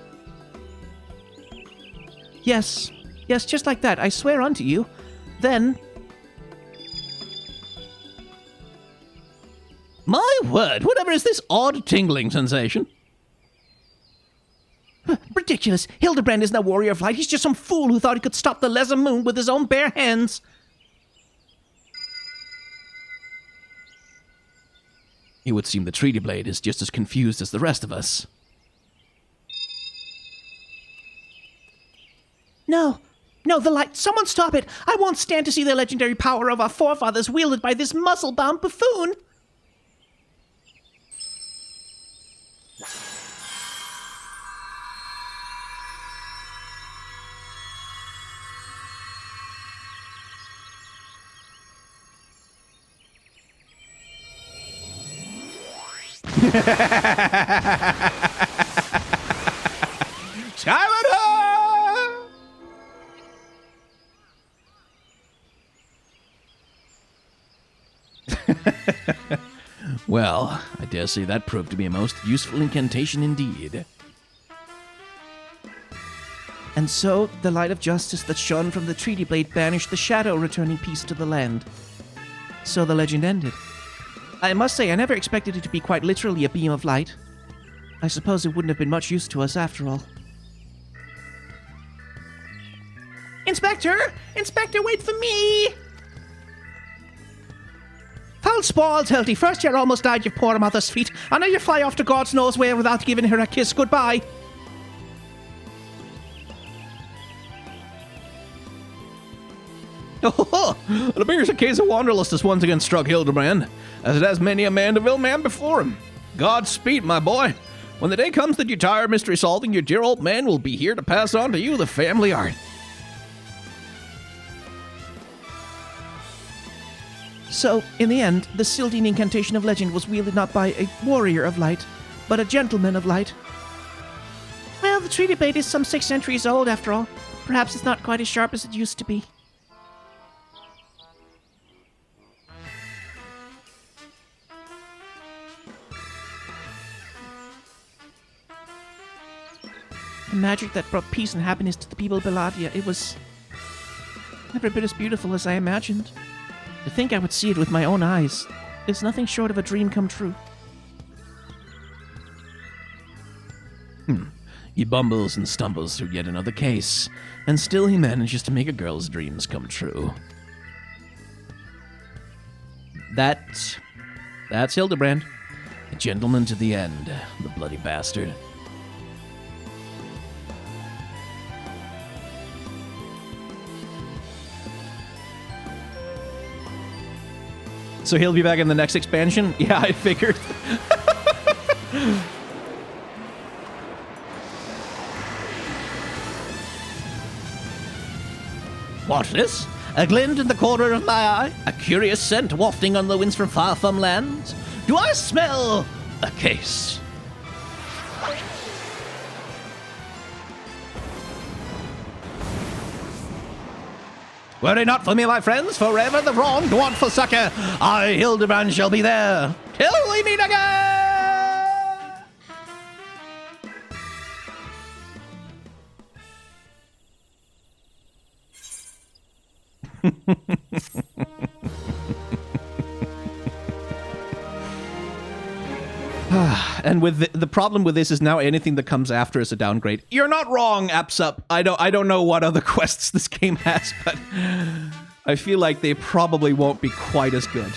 Yes, just like that, I swear unto you. Then... My word, whatever is this odd tingling sensation? Ridiculous. Hildebrand isn't a warrior of light. He's just some fool who thought he could stop the lesser moon with his own bare hands. It would seem the treaty blade is just as confused as the rest of us. No, the light. Someone stop it. I won't stand to see the legendary power of our forefathers wielded by this muscle-bound buffoon. Well, I dare say that proved to be a most useful incantation indeed. And so, the light of justice that shone from the treaty blade banished the shadow, returning peace to the land. So the legend ended. I must say, I never expected it to be quite literally a beam of light. I suppose it wouldn't have been much use to us after all. Inspector! Inspector, wait for me! Foul spoiled, Hildy. First you almost died your poor mother's feet, and now you fly off to God knows where without giving her a kiss goodbye. Oh, it appears a case of wanderlust has once again struck Hildebrand, as it has many a Mandeville man before him. Godspeed, my boy. When the day comes that you tire of mystery solving, your dear old man will be here to pass on to you the family art. So, in the end, the Sildine incantation of legend was wielded not by a warrior of light, but a gentleman of light. Well, the treaty blade is some 6 centuries old after all. Perhaps it's not quite as sharp as it used to be. The magic that brought peace and happiness to the people of Belladia, it was every bit as beautiful as I imagined. To think I would see it with my own eyes is nothing short of a dream come true. He bumbles and stumbles through yet another case, and still he manages to make a girl's dreams come true. That's Hildebrand. A gentleman to the end, the bloody bastard. So he'll be back in the next expansion? Yeah, I figured. What's this? A glint in the corner of my eye? A curious scent wafting on the winds from far-flung lands? Do I smell a case? Were it not for me, my friends, forever the wronged want for succor, I, Hildebrand, shall be there till we meet again! And with the problem with this is now anything that comes after is a downgrade. You're not wrong, Apsup. I don't know what other quests this game has, but I feel like they probably won't be quite as good.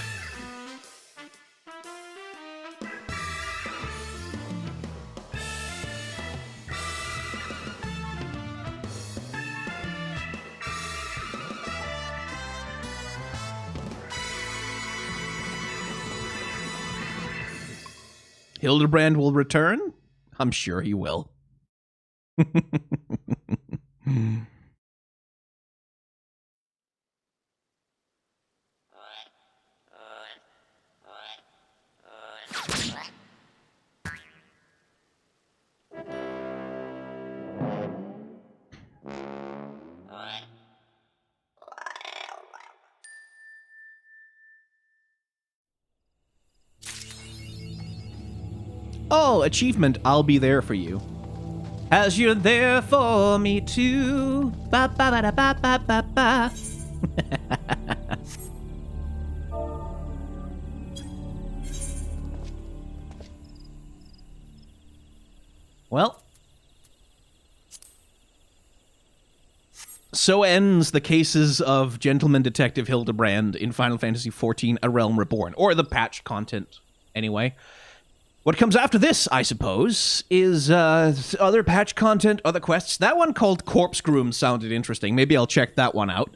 Hildebrand will return? I'm sure he will. Oh, achievement, I'll be there for you. As you're there for me too. Ba ba ba da ba ba ba ba. Well. So ends the cases of Gentleman Detective Hildebrand in Final Fantasy XIV: A Realm Reborn. Or the patch content, anyway. What comes after this, I suppose, is other patch content, other quests. That one called Corpse Groom sounded interesting. Maybe I'll check that one out.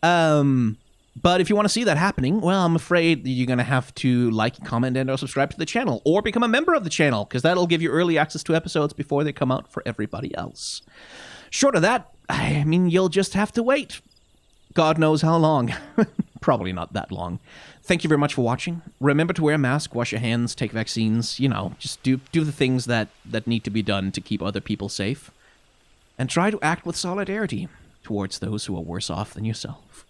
But if you want to see that happening, well, I'm afraid you're going to have to like, comment, and or subscribe to the channel. Or become a member of the channel, because that'll give you early access to episodes before they come out for everybody else. Short of that, I mean, you'll just have to wait. God knows how long. Probably not that long. Thank you very much for watching. Remember to wear a mask, wash your hands, take vaccines, you know, just do the things that need to be done to keep other people safe. And try to act with solidarity towards those who are worse off than yourself.